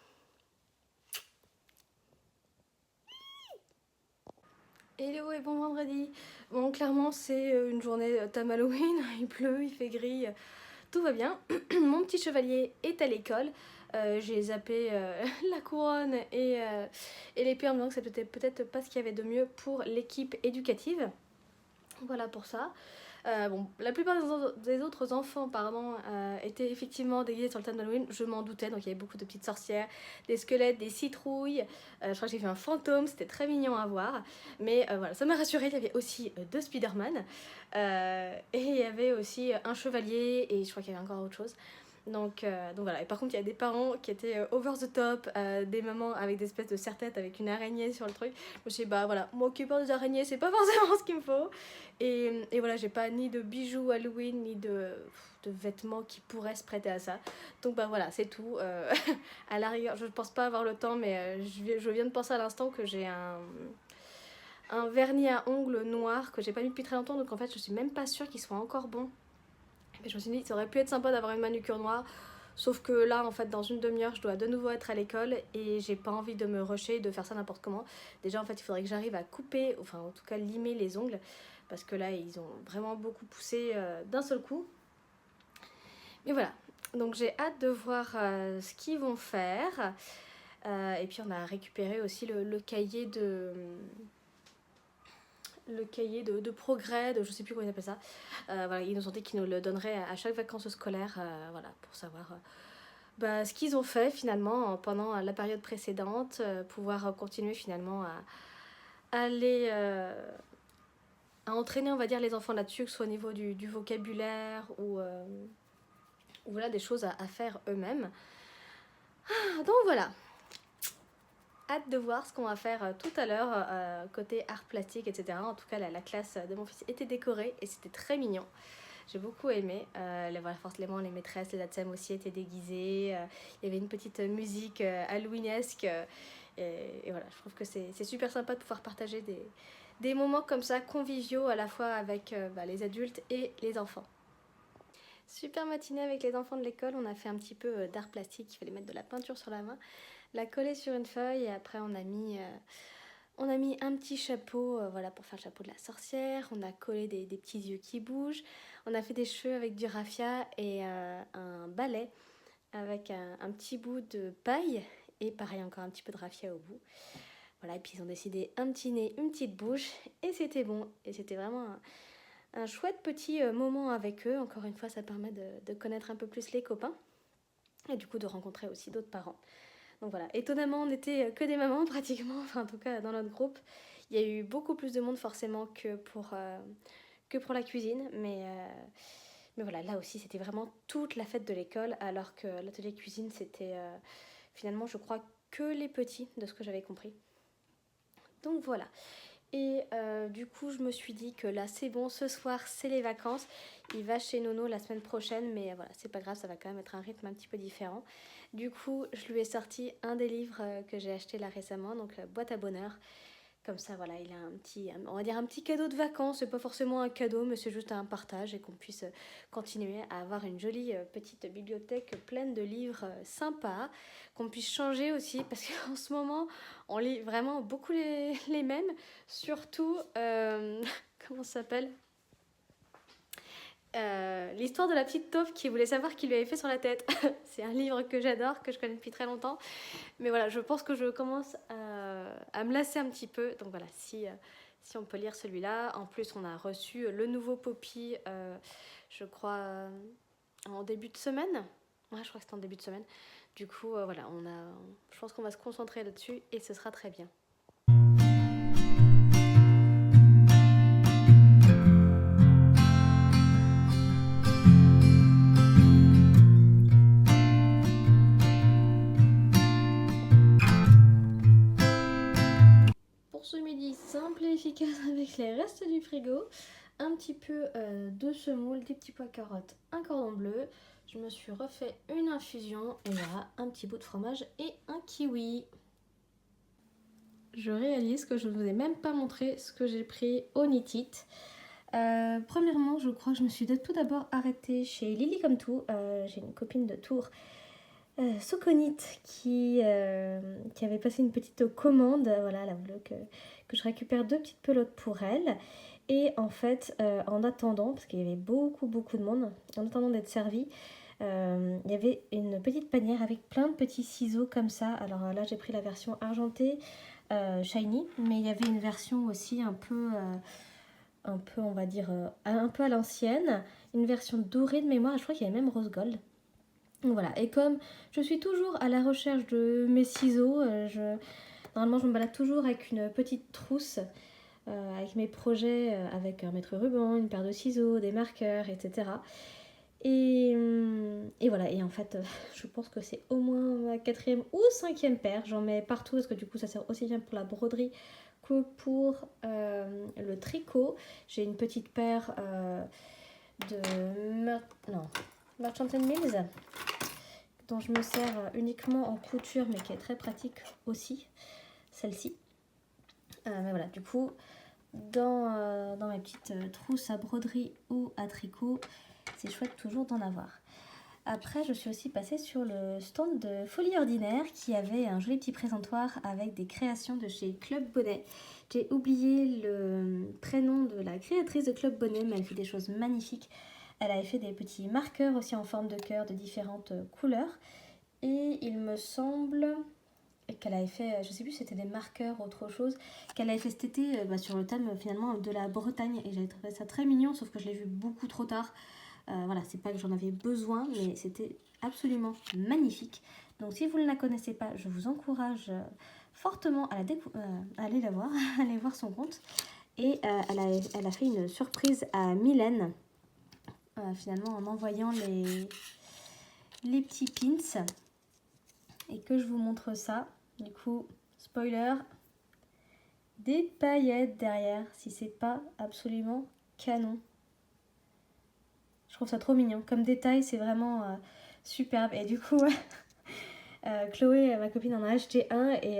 Hello et bon vendredi. Bon, clairement c'est une journée tam Halloween, il pleut, il fait gris, tout va bien. Mon petit chevalier est à l'école. J'ai zappé la couronne et l'épée en me disant que c'était peut-être pas ce qu'il y avait de mieux pour l'équipe éducative. Voilà pour ça. Bon, la plupart des autres enfants pardon, étaient effectivement déguisés sur le thème d'Halloween, je m'en doutais, donc il y avait beaucoup de petites sorcières, des squelettes, des citrouilles, je crois que j'ai vu un fantôme, c'était très mignon à voir, mais voilà, ça m'a rassurée, il y avait aussi deux Spider-Man, et il y avait aussi un chevalier, et je crois qu'il y avait encore autre chose. Donc voilà, et par contre il y a des parents qui étaient over the top, des mamans avec des espèces de serre-tête avec une araignée sur le truc. Je me suis dit bah voilà, moi qui ai peur des araignées c'est pas forcément ce qu'il me faut. Et voilà, j'ai pas ni de bijoux Halloween ni de vêtements qui pourraient se prêter à ça. Donc bah voilà, c'est tout. À la rigueur, je pense pas avoir le temps, mais je viens de penser à l'instant que j'ai un vernis à ongles noir que j'ai pas mis depuis très longtemps, donc en fait je suis même pas sûre qu'il soit encore bon. Mais je me suis dit, ça aurait pu être sympa d'avoir une manucure noire. Sauf que là, en fait, dans une demi-heure, je dois de nouveau être à l'école et j'ai pas envie de me rusher, de faire ça n'importe comment. Déjà, en fait, il faudrait que j'arrive à couper, enfin, en tout cas, limer les ongles. Parce que là, ils ont vraiment beaucoup poussé d'un seul coup. Mais voilà. Donc, j'ai hâte de voir ce qu'ils vont faire. Et puis, on a récupéré aussi le cahier de progrès, de je sais plus comment ils appellent ça. Voilà, ils nous ont dit qu'ils nous le donneraient à chaque vacances scolaires, voilà, pour savoir ce qu'ils ont fait finalement pendant la période précédente, pouvoir continuer finalement à entraîner, on va dire, les enfants là-dessus, que ce soit au niveau du vocabulaire ou voilà, des choses à faire eux-mêmes. Donc voilà, hâte de voir ce qu'on va faire tout à l'heure côté art plastique, etc. En tout cas, la classe de mon fils était décorée et c'était très mignon. J'ai beaucoup aimé. Voilà, forcément, les maîtresses, les ATSEM aussi étaient déguisées. Il y avait une petite musique halloweenesque. Et voilà, je trouve que c'est super sympa de pouvoir partager des moments comme ça, conviviaux à la fois avec les adultes et les enfants. Super matinée avec les enfants de l'école. On a fait un petit peu d'art plastique. Il fallait mettre de la peinture sur la main, la coller sur une feuille et après on a mis un petit chapeau voilà, pour faire le chapeau de la sorcière. On a collé des petits yeux qui bougent. On a fait des cheveux avec du raffia et un balai avec un petit bout de paille et pareil encore un petit peu de raffia au bout. Voilà, et puis ils ont décidé un petit nez, une petite bouche et c'était bon. Et c'était vraiment un chouette petit moment avec eux. Encore une fois, ça permet de connaître un peu plus les copains et du coup de rencontrer aussi d'autres parents. Donc voilà, étonnamment, on n'était que des mamans pratiquement, enfin en tout cas dans notre groupe. Il y a eu beaucoup plus de monde forcément que pour la cuisine, mais voilà, là aussi c'était vraiment toute la fête de l'école, alors que l'atelier cuisine c'était finalement je crois que les petits, de ce que j'avais compris. Donc voilà. Et du coup, je me suis dit que là, c'est bon, ce soir, c'est les vacances. Il va chez Nono la semaine prochaine, mais voilà, c'est pas grave, ça va quand même être un rythme un petit peu différent. Du coup, je lui ai sorti un des livres que j'ai acheté là récemment, donc Boîte à bonheur. Comme ça, voilà, il a on va dire un petit cadeau de vacances. C'est pas forcément un cadeau, mais c'est juste un partage et qu'on puisse continuer à avoir une jolie petite bibliothèque pleine de livres sympas, qu'on puisse changer aussi, parce qu'en ce moment, on lit vraiment beaucoup les mêmes, surtout, comment ça s'appelle l'histoire de la petite taupe qui voulait savoir qui lui avait fait sur la tête. C'est un livre que j'adore, que je connais depuis très longtemps. Mais voilà, je pense que je commence à me lasser un petit peu. Donc voilà, si on peut lire celui-là. En plus, on a reçu le nouveau Poppy, je crois, en début de semaine. Ouais, je crois que c'était en début de semaine. Du coup, voilà, je pense qu'on va se concentrer là-dessus et ce sera très bien. Pour ce midi simple et efficace avec les restes du frigo, un petit peu de semoule, des petits pois carottes, un cordon bleu. Je me suis refait une infusion et là, un petit bout de fromage et un kiwi. Je réalise que je ne vous ai même pas montré ce que j'ai pris au Nitit. Premièrement, je crois que je me suis tout d'abord arrêtée chez Lily Comme Tout. J'ai une copine de Tours, Soconite, qui avait passé une petite commande. Voilà, elle a voulu que je récupère 2 petites pelotes pour elle. Et en fait, en attendant, parce qu'il y avait beaucoup de monde, en attendant d'être servi, il y avait une petite panière avec plein de petits ciseaux comme ça. Alors là, j'ai pris la version argentée, shiny, mais il y avait une version aussi un peu on va dire, un peu à l'ancienne, une version dorée de mémoire, je crois qu'il y avait même rose gold. Donc voilà, et comme je suis toujours à la recherche de mes ciseaux, normalement je me balade toujours avec une petite trousse, avec mes projets, avec un mètre ruban, une paire de ciseaux, des marqueurs, etc. Et voilà, et en fait, je pense que c'est au moins ma 4e ou 5e paire. J'en mets partout parce que du coup, ça sert aussi bien pour la broderie que pour le tricot. J'ai une petite paire de Merchant Mills dont je me sers uniquement en couture, mais qui est très pratique aussi, celle-ci. Mais voilà, du coup, dans mes petites trousses à broderie ou à tricot, c'est chouette toujours d'en avoir. Après, je suis aussi passée sur le stand de Folie Ordinaire qui avait un joli petit présentoir avec des créations de chez Club Bonnet. J'ai oublié le prénom de la créatrice de Club Bonnet, mais elle fait des choses magnifiques. Elle avait fait des petits marqueurs aussi en forme de cœur de différentes couleurs. Et il me semble qu'elle avait fait, je sais plus si c'était des marqueurs ou autre chose, qu'elle avait fait cet été sur le thème finalement de la Bretagne. Et j'avais trouvé ça très mignon, sauf que je l'ai vu beaucoup trop tard. Voilà, c'est pas que j'en avais besoin, mais c'était absolument magnifique. Donc si vous ne la connaissez pas, je vous encourage fortement à aller la voir, à aller voir son compte. Et elle a fait une surprise à Mylène, finalement en envoyant les petits pins. Et que je vous montre ça. Du coup, spoiler, des paillettes derrière, si c'est pas absolument canon. Je trouve ça trop mignon. Comme détail, c'est vraiment superbe. Et du coup, Chloé, ma copine, en a acheté un et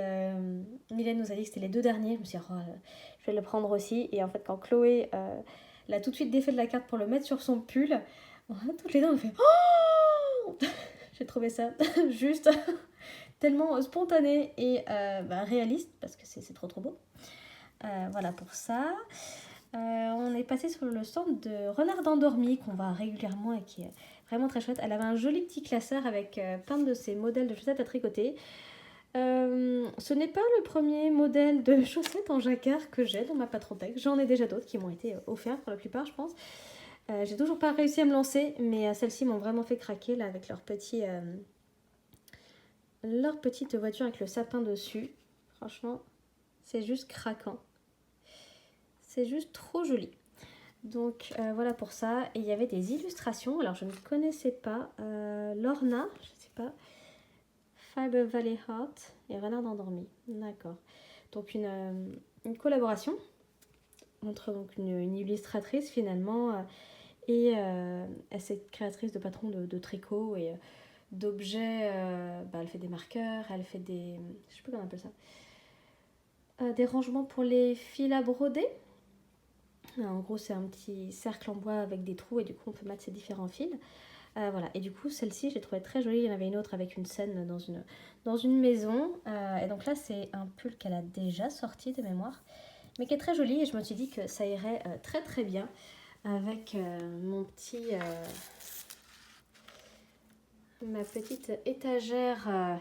Mylène nous a dit que c'était les 2 derniers. Je me suis dit, oh, je vais le prendre aussi. Et en fait, quand Chloé l'a tout de suite défait de la carte pour le mettre sur son pull, toutes les deux on fait oh. J'ai trouvé ça juste tellement spontané et réaliste parce que c'est trop beau. Voilà pour ça. On est passé sur le stand de Renard endormi qu'on voit régulièrement et qui est vraiment très chouette. Elle avait un joli petit classeur avec plein de ses modèles de chaussettes à tricoter. Ce n'est pas le premier modèle de chaussettes en jacquard que j'ai dans ma Patrontech. J'en ai déjà d'autres qui m'ont été offerts pour la plupart, je pense. J'ai toujours pas réussi à me lancer, mais celles-ci m'ont vraiment fait craquer là avec leur petite voiture avec le sapin dessus. Franchement, c'est juste craquant. C'est juste trop joli. Donc voilà pour ça. Et il y avait des illustrations. Alors je ne connaissais pas. Lorna, je ne sais pas. Fiber Valley Heart et Renard endormi. D'accord. Donc une collaboration entre donc, une illustratrice finalement et cette créatrice de patron de tricot et d'objets. Elle fait des marqueurs, elle fait des... Je sais pas comment on appelle ça. Des rangements pour les fils à broder. En gros, c'est un petit cercle en bois avec des trous et du coup, on peut mettre ces différents fils. Voilà. Et du coup, celle-ci, j'ai trouvé très jolie. Il y en avait une autre avec une scène dans une maison. Et donc là, c'est un pull qu'elle a déjà sorti de mémoire, mais qui est très joli. Et je me suis dit que ça irait très très bien avec ma petite étagère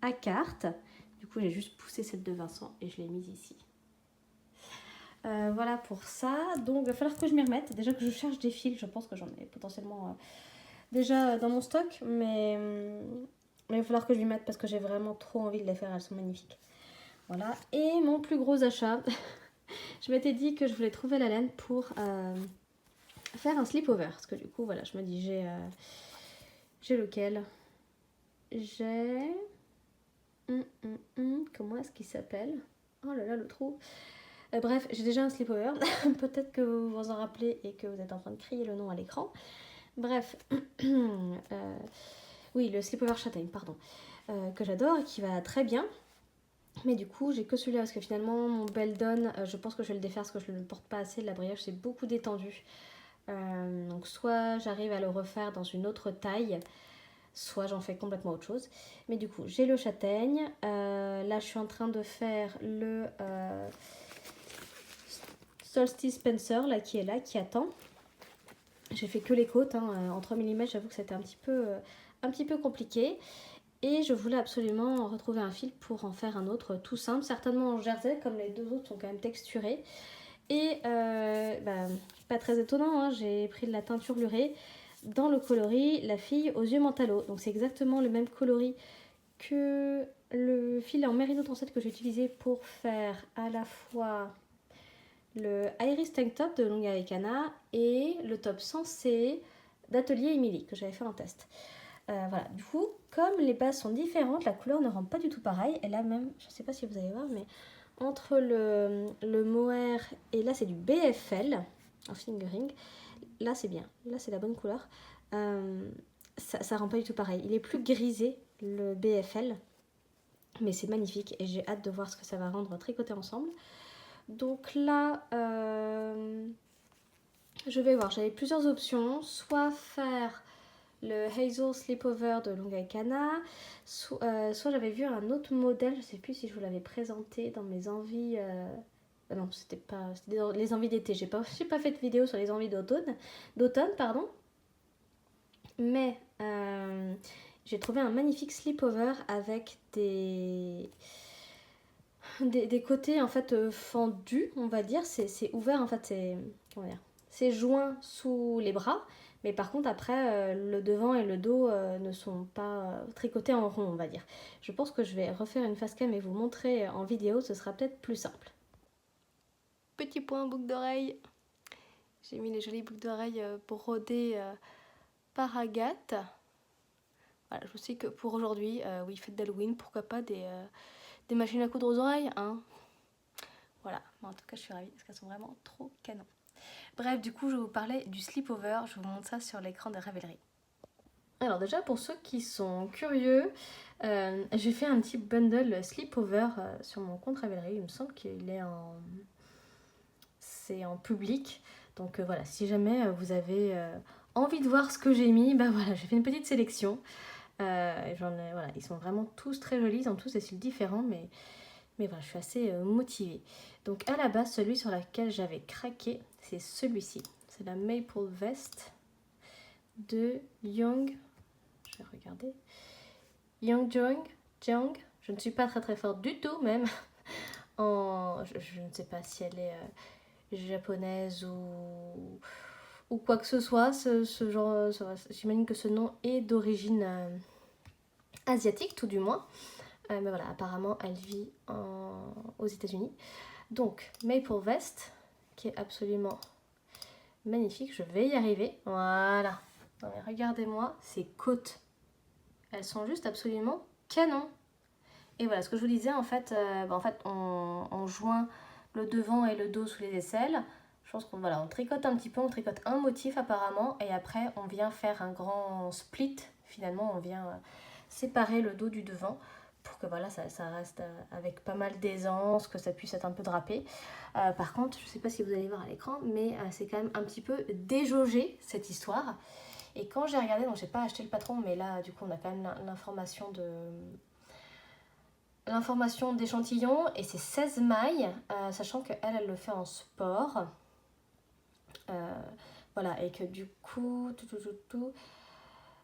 à cartes. Du coup, j'ai juste poussé celle de Vincent et je l'ai mise ici. Voilà pour ça. Donc il va falloir que je m'y remette. Déjà que je cherche des fils, je pense que j'en ai potentiellement déjà dans mon stock, mais il va falloir que je m'y mette parce que j'ai vraiment trop envie de les faire. Elles sont magnifiques. Voilà. Et mon plus gros achat, je m'étais dit que je voulais trouver la laine pour faire un slip-over. Parce que du coup, voilà, je me dis j'ai lequel? J'ai... Comment est-ce qu'il s'appelle? Oh là là, le trou. Bref, j'ai déjà un slip-over. Peut-être que vous vous en rappelez et que vous êtes en train de crier le nom à l'écran. Bref. Oui, le slip-over châtaigne, pardon. Que j'adore et qui va très bien. Mais du coup, j'ai que celui-là parce que finalement, mon Beldon, je pense que je vais le défaire parce que je ne le porte pas assez. La brioche, c'est beaucoup détendu. Donc soit j'arrive à le refaire dans une autre taille, soit j'en fais complètement autre chose. Mais du coup, j'ai le châtaigne. Là, je suis en train de faire le Solstice Spencer, là, qui est là, qui attend. J'ai fait que les côtes, en 3 mm, j'avoue que c'était un petit peu compliqué. Et je voulais absolument retrouver un fil pour en faire un autre tout simple, certainement en jersey, comme les deux autres sont quand même texturés. Et pas très étonnant, j'ai pris de la teinture lurée dans le coloris La fille aux yeux mentalo. Donc c'est exactement le même coloris que le fil en mérino 37 que j'ai utilisé pour faire à la fois le Iris Tank Top de Longa Vecana et le top sensé d'Atelier Emily que j'avais fait en test. Voilà, du coup, comme les bases sont différentes, la couleur ne rend pas du tout pareil. Et là même, je ne sais pas si vous allez voir, mais entre le mohair et là c'est du BFL en fingering, là c'est bien, là c'est la bonne couleur. Ça rend pas du tout pareil. Il est plus grisé le BFL, mais c'est magnifique et j'ai hâte de voir ce que ça va rendre tricoté ensemble. Donc là, je vais voir, j'avais plusieurs options, soit faire le Hazel Slipover de Longa Vecana, soit j'avais vu un autre modèle, je ne sais plus si je vous l'avais présenté dans mes envies... non, c'était les envies d'été, j'ai pas fait de vidéo sur les envies d'automne, pardon. Mais j'ai trouvé un magnifique slipover avec des côtés en fait fendus, on va dire. C'est ouvert en fait, comment dire, c'est joint sous les bras, mais par contre après le devant et le dos ne sont pas tricotés en rond, on va dire. Je pense que je vais refaire une face cam et vous montrer en vidéo, ce sera peut-être plus simple. Petit point boucle d'oreille. J'ai mis les jolies boucles d'oreilles brodées par Agathe. Voilà, je sais que pour aujourd'hui, oui, fête d'Halloween, pourquoi pas des machines à coudre aux oreilles, hein. Voilà, en tout cas je suis ravie parce qu'elles sont vraiment trop canon. Bref, du coup je vous parlais du sleepover, je vous montre ça sur l'écran de Ravelry. Alors déjà pour ceux qui sont curieux, j'ai fait un petit bundle sleepover sur mon compte Ravelry, il me semble qu'il est c'est en public. Donc voilà, si jamais vous avez envie de voir ce que j'ai mis, bah voilà, j'ai fait une petite sélection. Voilà, ils sont vraiment tous très jolis, ils ont tous des styles différents, mais voilà, je suis assez motivée. Donc à la base, celui sur lequel j'avais craqué, c'est celui-ci. C'est la Maple Vest de Young. Je vais regarder. Young Jung. Je ne suis pas très forte du tout même. Je ne sais pas si elle est japonaise ou quoi que ce soit. Ce genre, j'imagine que ce nom est d'origine asiatique, tout du moins. Mais voilà, apparemment, elle vit aux États-Unis. Donc, Maple Vest, qui est absolument magnifique. Je vais y arriver. Voilà. Regardez-moi ces côtes. Elles sont juste absolument canon. Et voilà, ce que je vous disais, en fait, on joint le devant et le dos sous les aisselles. Je pense qu'on on tricote un petit peu, on tricote un motif apparemment. Et après, on vient faire un grand split. Finalement, on vient séparer le dos du devant pour que voilà, ça reste avec pas mal d'aisance, que ça puisse être un peu drapé. Par contre, je ne sais pas si vous allez voir à l'écran, mais c'est quand même un petit peu déjaugé cette histoire. Et quand j'ai regardé, donc j'ai pas acheté le patron, mais là du coup on a quand même l'information d'échantillon et c'est 16 mailles, sachant qu'elle elle le fait en sport. Voilà, et que du coup,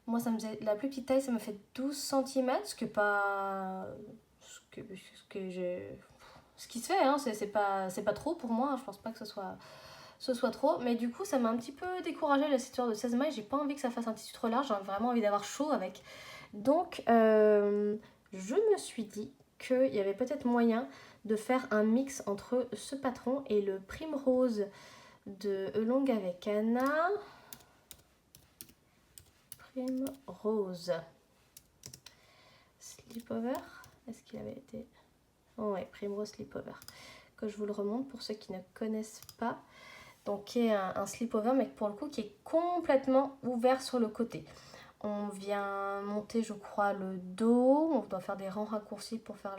moi ça me faisait, la plus petite taille ça me fait 12 cm, ce que pas ce qui se fait, hein, c'est pas trop pour moi, je pense pas que ce soit trop, mais du coup ça m'a un petit peu découragée la histoire de 16 mailles, j'ai pas envie que ça fasse un tissu trop large, j'ai vraiment envie d'avoir chaud avec. Donc je me suis dit qu'il y avait peut-être moyen de faire un mix entre ce patron et le Primrose de Elong avec Anna. Primrose Sleepover, est-ce qu'il avait été... Oh ouais, Primrose Sleepover, que je vous le remonte pour ceux qui ne connaissent pas. Donc qui est un sleepover, mais pour le coup qui est complètement ouvert sur le côté. On vient monter, je crois, le dos, on doit faire des rangs raccourcis pour faire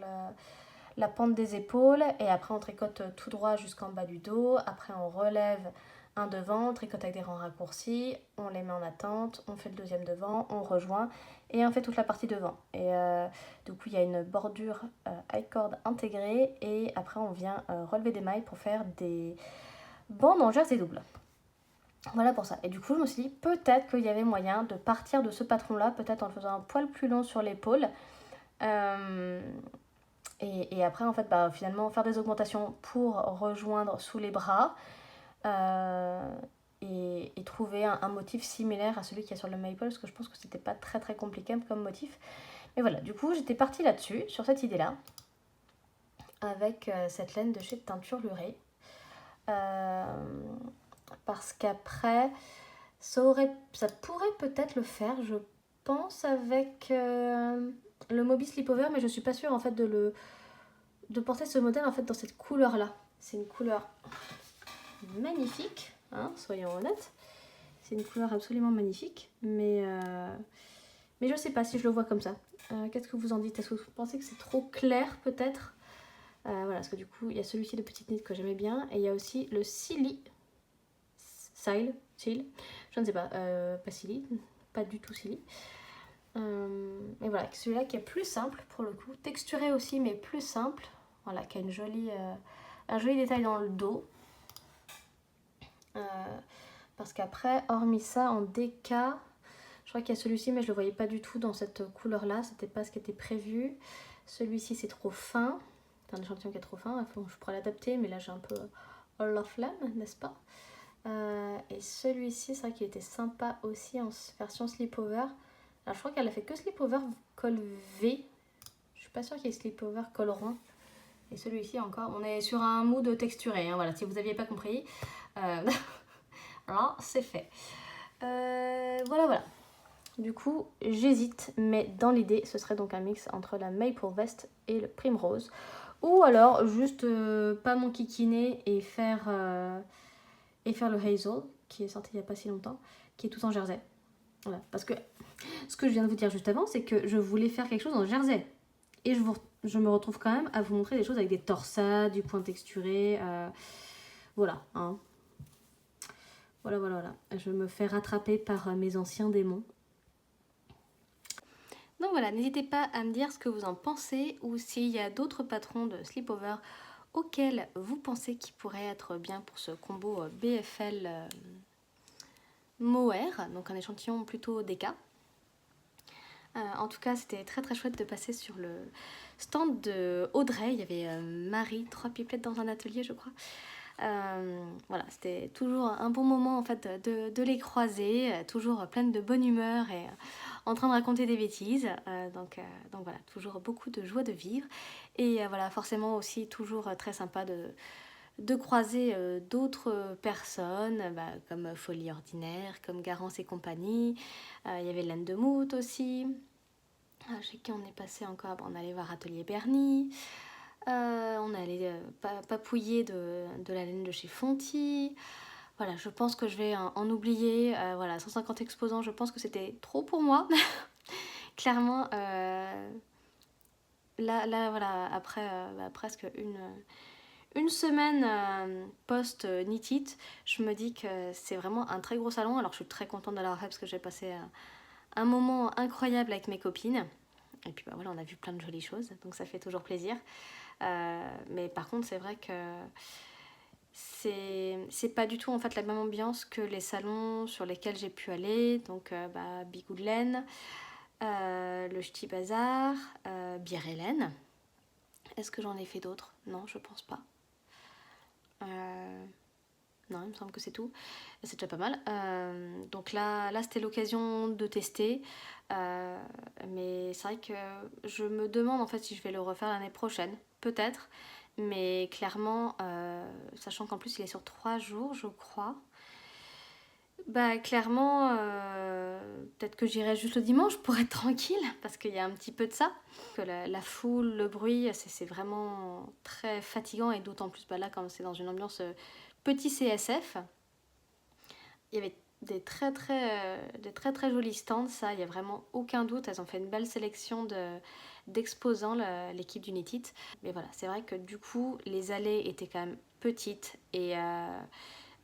la pente des épaules, et après on tricote tout droit jusqu'en bas du dos. Après on relève un devant, on tricote avec des rangs raccourcis, on les met en attente, on fait le deuxième devant, on rejoint et on fait toute la partie devant. Et du coup il y a une bordure high cord intégrée, et après on vient relever des mailles pour faire des bandes en jersey double. Voilà pour ça. Et du coup, je me suis dit peut-être qu'il y avait moyen de partir de ce patron-là, peut-être en le faisant un poil plus long sur l'épaule. Et après, en fait, finalement, faire des augmentations pour rejoindre sous les bras et trouver un motif similaire à celui qu'il y a sur le maple, parce que je pense que c'était pas très compliqué comme motif. Mais voilà, du coup, j'étais partie là-dessus, sur cette idée-là, avec cette laine de chez Teinture Lurée. Parce qu'après ça pourrait peut-être le faire, je pense, avec le Moby Sleepover, mais je suis pas sûre en fait de porter ce modèle en fait dans cette couleur là. C'est une couleur magnifique, hein, soyons honnêtes, c'est une couleur absolument magnifique, mais je sais pas si je le vois comme ça. Qu'est-ce que vous en dites? Est-ce que vous pensez que c'est trop clair peut-être? Voilà, parce que du coup il y a celui-ci de petite knit que j'aimais bien, et il y a aussi le Silly, je ne sais pas, pas Silly, pas du tout Silly. Et voilà, celui-là qui est plus simple pour le coup, texturé aussi mais plus simple, voilà, qui a un joli détail dans le dos. Parce qu'après, hormis ça, en DK, je crois qu'il y a celui-ci, mais je le voyais pas du tout dans cette couleur-là, c'était pas ce qui était prévu. Celui-ci c'est trop fin, c'est un échantillon qui est trop fin, je pourrais l'adapter, mais là j'ai un peu all of flame, n'est-ce pas? Et celui-ci, c'est vrai qu'il était sympa aussi en version sleepover. Alors je crois qu'elle a fait que sleepover col V. Je suis pas sûre qu'il y ait sleepover col rond. Et celui-ci encore, on est sur un mood texturé, hein, voilà, si vous n'aviez pas compris. Là, c'est fait. Voilà. Du coup, j'hésite, mais dans l'idée, ce serait donc un mix entre la Maple Vest et le Primrose. Ou alors, juste pas m'enquiquiner et faire le Hazel, qui est sorti il n'y a pas si longtemps, qui est tout en jersey. Voilà, parce que ce que je viens de vous dire juste avant, c'est que je voulais faire quelque chose en jersey. Et je me retrouve quand même à vous montrer des choses avec des torsades, du point texturé. Voilà, hein. Voilà. Je me fais rattraper par mes anciens démons. Donc voilà, n'hésitez pas à me dire ce que vous en pensez ou s'il y a d'autres patrons de sleepover auxquels vous pensez qu'ils pourraient être bien pour ce combo BFL Mohair, donc un échantillon plutôt DK. En tout cas, c'était très très chouette de passer sur le stand de Audrey. Il y avait Marie, 3 pipelettes dans un atelier, je crois. Voilà, c'était toujours un bon moment en fait de les croiser, toujours pleine de bonne humeur et en train de raconter des bêtises. Donc voilà, toujours beaucoup de joie de vivre. Et voilà, forcément aussi toujours très sympa de croiser d'autres personnes, comme Folie Ordinaire, comme Garance et compagnie. Il y avait Laine de Mout aussi. Chez qui on est passé encore, on allait voir Atelier Bernie. On allait papouiller de la laine de chez Fonty. Voilà, je pense que je vais en oublier. Voilà, 150 exposants, je pense que c'était trop pour moi. Clairement, là voilà, après presque une semaine post-Knit It, je me dis que c'est vraiment un très gros salon. Alors je suis très contente de l'avoir fait parce que j'ai passé un moment incroyable avec mes copines. Et puis voilà, on a vu plein de jolies choses, donc ça fait toujours plaisir. Mais par contre, c'est vrai que c'est pas du tout en fait la même ambiance que les salons sur lesquels j'ai pu aller. Donc Bigoudelaine, le Ch'ti Bazar, Bière Hélène. Est-ce que j'en ai fait d'autres? Non, je pense pas. Non, il me semble que c'est tout. C'est déjà pas mal. Donc là c'était l'occasion de tester. Mais c'est vrai que je me demande en fait si je vais le refaire l'année prochaine. Peut-être. Mais clairement, sachant qu'en plus il est sur 3 jours, je crois. Clairement, peut-être que j'irai juste le dimanche pour être tranquille, parce qu'il y a un petit peu de ça. Que la foule, le bruit, c'est vraiment très fatigant, et d'autant plus là, quand c'est dans une ambiance petit CSF. Il y avait des très jolis stands, ça, il n'y a vraiment aucun doute. Elles ont fait une belle sélection d'exposants, l'équipe du Knit It. Mais voilà, c'est vrai que du coup, les allées étaient quand même petites et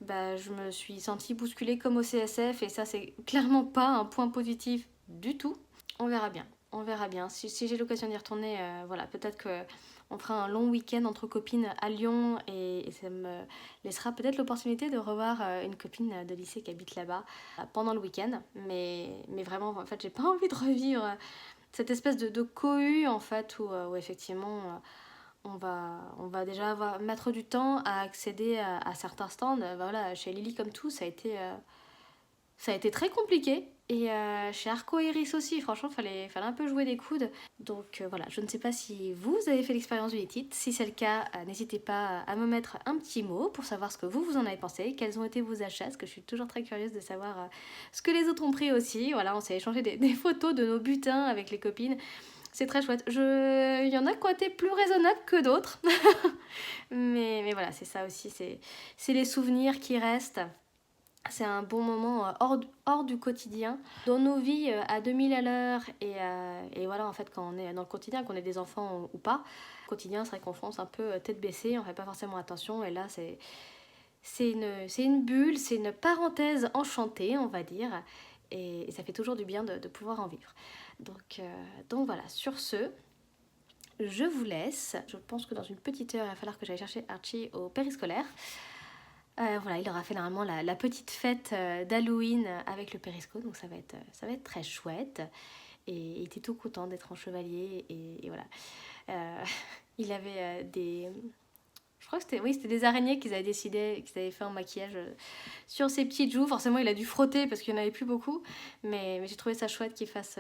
je me suis sentie bousculée comme au CSF, et ça, c'est clairement pas un point positif du tout. On verra bien. On verra bien. Si j'ai l'occasion d'y retourner, voilà, peut-être qu'on fera un long week-end entre copines à Lyon, et ça me laissera peut-être l'opportunité de revoir une copine de lycée qui habite là-bas pendant le week-end. Mais vraiment, en fait, j'ai pas envie de revivre cette espèce de cohue, en fait, où effectivement, on va déjà mettre du temps à accéder à certains stands. Voilà, chez Lily comme tout, ça a été très compliqué. Et chez Arco Iris aussi, franchement, fallait un peu jouer des coudes. Donc voilà, je ne sais pas si vous avez fait l'expérience du Knit It. Si c'est le cas, n'hésitez pas à me mettre un petit mot pour savoir ce que vous en avez pensé, quels ont été vos achats, parce que je suis toujours très curieuse de savoir ce que les autres ont pris aussi. Voilà, on s'est échangé des photos de nos butins avec les copines. C'est très chouette. Il y en a qui ont été plus raisonnables que d'autres. mais voilà, c'est ça aussi, c'est les souvenirs qui restent. C'est un bon moment hors du quotidien. Dans nos vies à 2000 à l'heure, et voilà, en fait, quand on est dans le quotidien, qu'on ait des enfants ou pas, le quotidien, c'est vrai qu'on fonce un peu tête baissée, on fait pas forcément attention, et là, c'est une bulle, c'est une parenthèse enchantée, on va dire, et ça fait toujours du bien de pouvoir en vivre. Donc voilà, sur ce, je vous laisse. Je pense que dans une petite heure, il va falloir que j'aille chercher Archie au périscolaire. Voilà, il aura fait normalement la petite fête d'Halloween avec le périsco, donc ça va être très chouette. Et il était tout content d'être en chevalier, et voilà. Il avait crois que c'était, oui, c'était des araignées qu'ils avaient décidé, qu'ils avaient fait un maquillage sur ses petites joues. Forcément, il a dû frotter parce qu'il n'y en avait plus beaucoup. Mais j'ai trouvé ça chouette qu'il fasse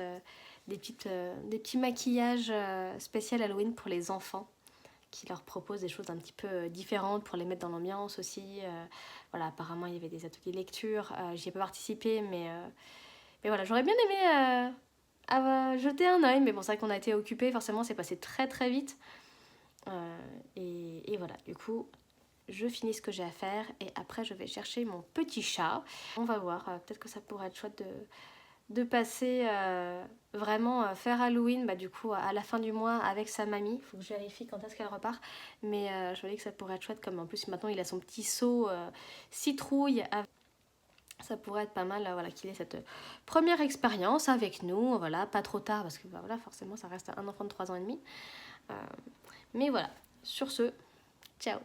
des petits maquillages spéciaux Halloween pour les enfants, qui leur propose des choses un petit peu différentes pour les mettre dans l'ambiance aussi. Voilà, apparemment, il y avait des ateliers de lecture. J'y ai pas participé, mais voilà, j'aurais bien aimé jeter un œil. Mais bon, c'est vrai qu'on a été occupés. Forcément, c'est passé très très vite. Et voilà, du coup, je finis ce que j'ai à faire et après je vais chercher mon petit chat. On va voir, peut-être que ça pourrait être chouette de passer vraiment faire Halloween du coup à la fin du mois avec sa mamie. Il faut que je vérifie quand est-ce qu'elle repart, mais je me dis que ça pourrait être chouette, comme en plus maintenant il a son petit seau citrouille. Ça pourrait être pas mal voilà, qu'il ait cette première expérience avec nous, voilà, pas trop tard parce que voilà, forcément ça reste un enfant de 3 ans et demi. Mais voilà, sur ce, ciao.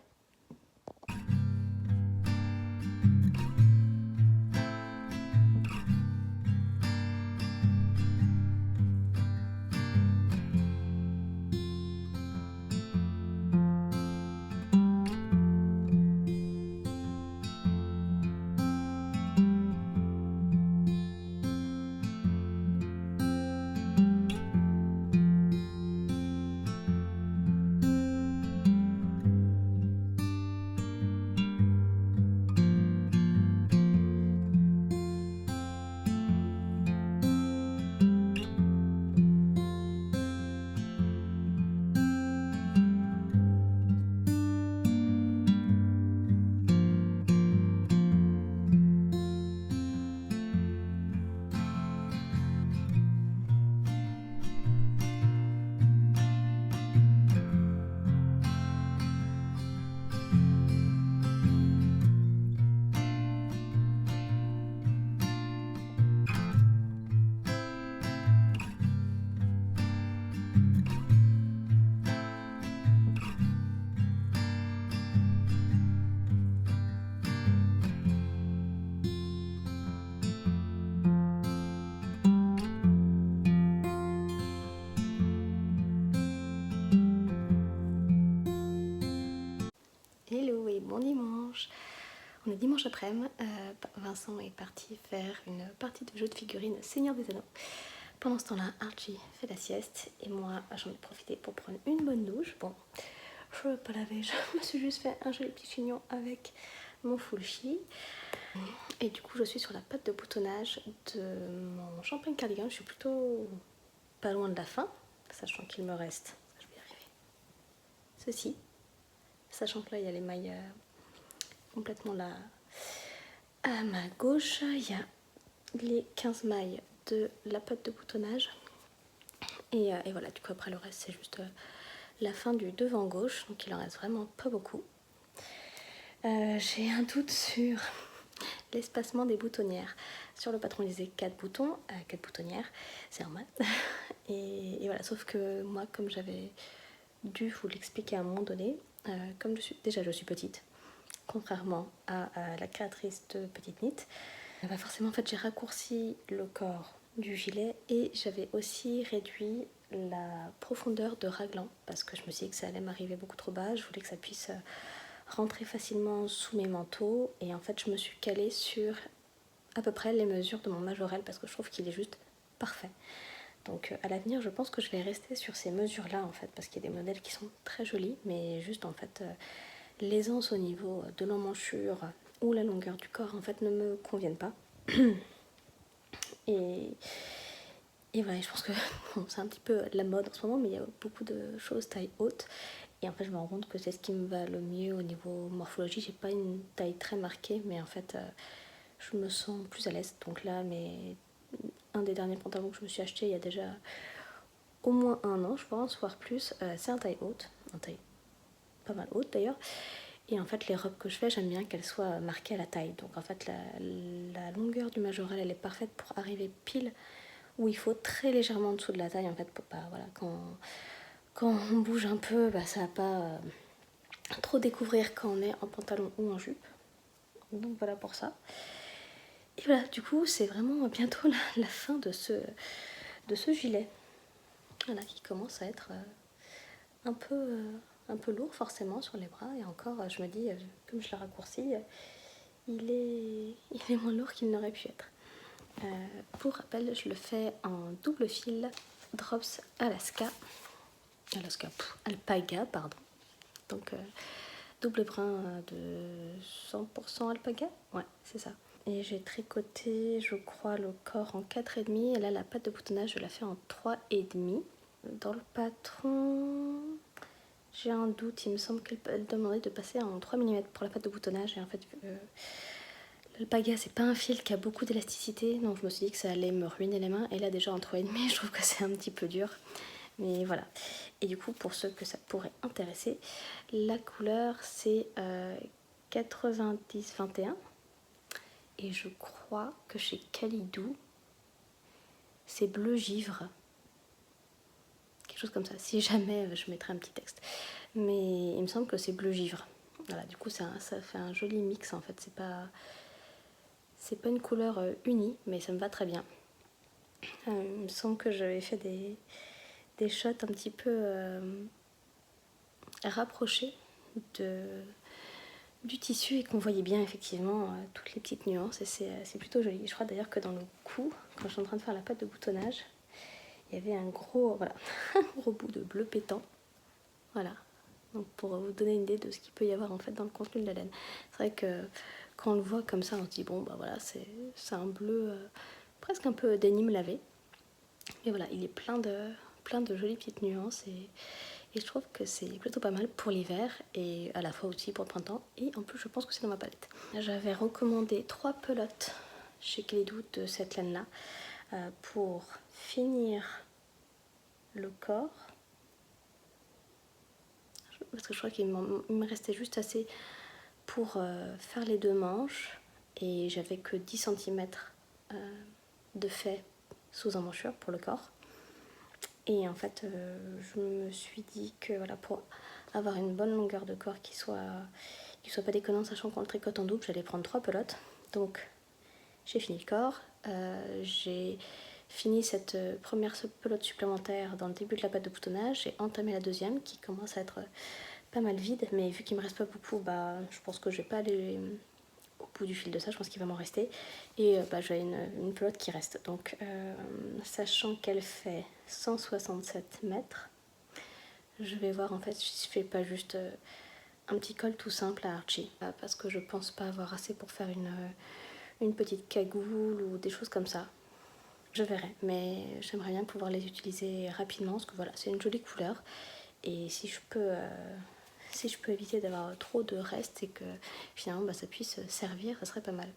Hello et bon dimanche. On est dimanche après-midi. Vincent est parti faire une partie de jeu de figurines Seigneur des Anneaux. Pendant ce temps-là, Archie fait la sieste et moi j'en ai profité pour prendre une bonne douche. Bon, je ne veux pas laver, je me suis juste fait un joli petit chignon avec mon full-chi. Et du coup, je suis sur la pâte de boutonnage de mon champagne cardigan. Je suis plutôt pas loin de la fin, sachant qu'il me reste, je vais y arriver, ceci. Sachant que là, il y a les mailles complètement là. À ma gauche, il y a les 15 mailles de la pâte de boutonnage. Et voilà, du coup, après le reste, c'est juste la fin du devant gauche. Donc, il en reste vraiment pas beaucoup. J'ai un doute sur l'espacement des boutonnières. Sur le patron, il disait 4 boutons, 4 boutonnières, c'est normal. Et voilà, sauf que moi, comme j'avais dû vous l'expliquer à un moment donné, comme je suis petite, contrairement à la créatrice de Petite Knit, forcément en fait j'ai raccourci le corps du gilet et j'avais aussi réduit la profondeur de raglan parce que je me suis dit que ça allait m'arriver beaucoup trop bas, je voulais que ça puisse rentrer facilement sous mes manteaux et en fait je me suis calée sur à peu près les mesures de mon majorel parce que je trouve qu'il est juste parfait. Donc à l'avenir, je pense que je vais rester sur ces mesures-là en fait, parce qu'il y a des modèles qui sont très jolis, mais juste en fait, l'aisance au niveau de l'emmanchure ou la longueur du corps en fait ne me conviennent pas. Et voilà, je pense que bon, c'est un petit peu la mode en ce moment, mais il y a beaucoup de choses taille haute. Et en fait, je me rends compte que c'est ce qui me va le mieux au niveau morphologie. J'ai pas une taille très marquée, mais en fait, je me sens plus à l'aise. Donc là, un des derniers pantalons que je me suis acheté il y a déjà au moins 1 an, je pense, voire plus, c'est un taille haute, un taille pas mal haute d'ailleurs. Et en fait, les robes que je fais, j'aime bien qu'elles soient marquées à la taille. Donc en fait, la longueur du majorel, elle est parfaite pour arriver pile où il faut, très légèrement en dessous de la taille, en fait, pour pas, voilà, quand on bouge un peu, ça va pas trop découvrir quand on est en pantalon ou en jupe. Donc voilà pour ça. Et voilà, du coup, c'est vraiment bientôt la fin de ce gilet. Voilà, qui commence à être un peu un peu lourd forcément sur les bras. Et encore, je me dis, comme je le raccourcis, il est moins lourd qu'il n'aurait pu être. Pour rappel, je le fais en double fil Drops Alpaga, pardon. Donc double brin de 100% alpaga, ouais, c'est ça. Et j'ai tricoté, je crois, le corps en 4,5 et là la patte de boutonnage je la fais en 3,5. Dans le patron, j'ai un doute, il me semble qu'elle demandait de passer en 3 mm pour la patte de boutonnage et en fait l'alpaga c'est pas un fil qui a beaucoup d'élasticité, donc je me suis dit que ça allait me ruiner les mains et là déjà en 3,5 je trouve que c'est un petit peu dur. Mais voilà. Et du coup, pour ceux que ça pourrait intéresser, la couleur c'est 90-21. Et je crois que chez Kalidou, c'est bleu givre. Quelque chose comme ça. Si jamais, je mettrai un petit texte. Mais il me semble que c'est bleu givre. Voilà, du coup, ça fait un joli mix en fait. C'est pas une couleur unie, mais ça me va très bien. Il me semble que j'avais fait des shots un petit peu rapprochés du tissu et qu'on voyait bien effectivement toutes les petites nuances et c'est plutôt joli. Je crois d'ailleurs que dans le cou, quand je suis en train de faire la patte de boutonnage, il y avait un gros, voilà, un gros bout de bleu pétant. Voilà, donc pour vous donner une idée de ce qu'il peut y avoir en fait dans le contenu de la laine. C'est vrai que quand on le voit comme ça, on se dit bon bah voilà, c'est un bleu presque un peu dénime lavé. Mais voilà, il est plein de jolies petites nuances et je trouve que c'est plutôt pas mal pour l'hiver et à la fois aussi pour le printemps. Et en plus, je pense que c'est dans ma palette. J'avais recommandé 3 pelotes chez Kalidou de cette laine-là pour finir le corps. Parce que je crois qu'il me restait juste assez pour faire les 2 manches. Et j'avais que 10 cm de fait sous emmanchure pour le corps. Et en fait, je me suis dit que voilà, pour avoir une bonne longueur de corps qui soit pas déconnant, sachant qu'on le tricote en double, j'allais prendre 3 pelotes. Donc j'ai fini le corps, j'ai fini cette première pelote supplémentaire dans le début de la patte de boutonnage, j'ai entamé la deuxième qui commence à être pas mal vide, mais vu qu'il me reste pas beaucoup, bah, je pense que je vais pas aller au bout du fil de ça, je pense qu'il va m'en rester. Et bah, j'ai une pelote qui reste. Donc, sachant qu'elle fait 167 mètres, je vais voir en fait si je fais pas juste un petit col tout simple à Archie. Parce que je pense pas avoir assez pour faire une petite cagoule ou des choses comme ça. Je verrai, mais j'aimerais bien pouvoir les utiliser rapidement parce que voilà, c'est une jolie couleur. Et si je peux éviter d'avoir trop de restes et que finalement bah, ça puisse servir, ça serait pas mal.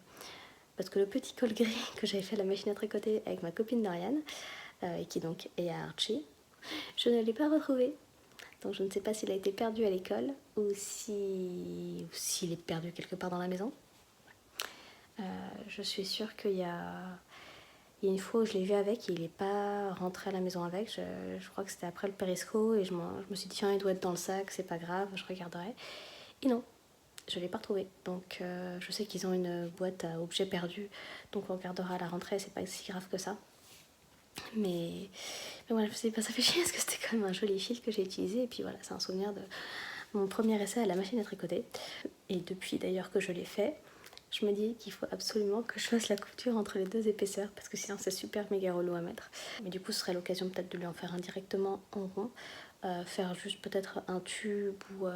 Parce que le petit col gris que j'avais fait à la machine à tricoter avec ma copine Doriane, et qui donc est à Archie, je ne l'ai pas retrouvé. Donc je ne sais pas s'il a été perdu à l'école ou s'il est perdu quelque part dans la maison. Je suis sûre qu'il y a une fois où je l'ai vu avec et il n'est pas rentré à la maison avec. Je crois que c'était après le périsco et je me suis dit tiens il doit être dans le sac, c'est pas grave, je regarderai. Et non, je ne l'ai pas retrouvé. Donc je sais qu'ils ont une boîte à objets perdus, donc on regardera à la rentrée, c'est pas si grave que ça. Mais voilà, je me suis dit, bah, ça fait chier parce que c'était quand même un joli fil que j'ai utilisé. Et puis voilà, c'est un souvenir de mon premier essai à la machine à tricoter. Et depuis d'ailleurs que je l'ai fait, je me dis qu'il faut absolument que je fasse la couture entre les 2 épaisseurs parce que sinon c'est super méga relou à mettre. Mais du coup, ce serait l'occasion peut-être de lui en faire un directement en rond. Faire juste peut-être un tube ou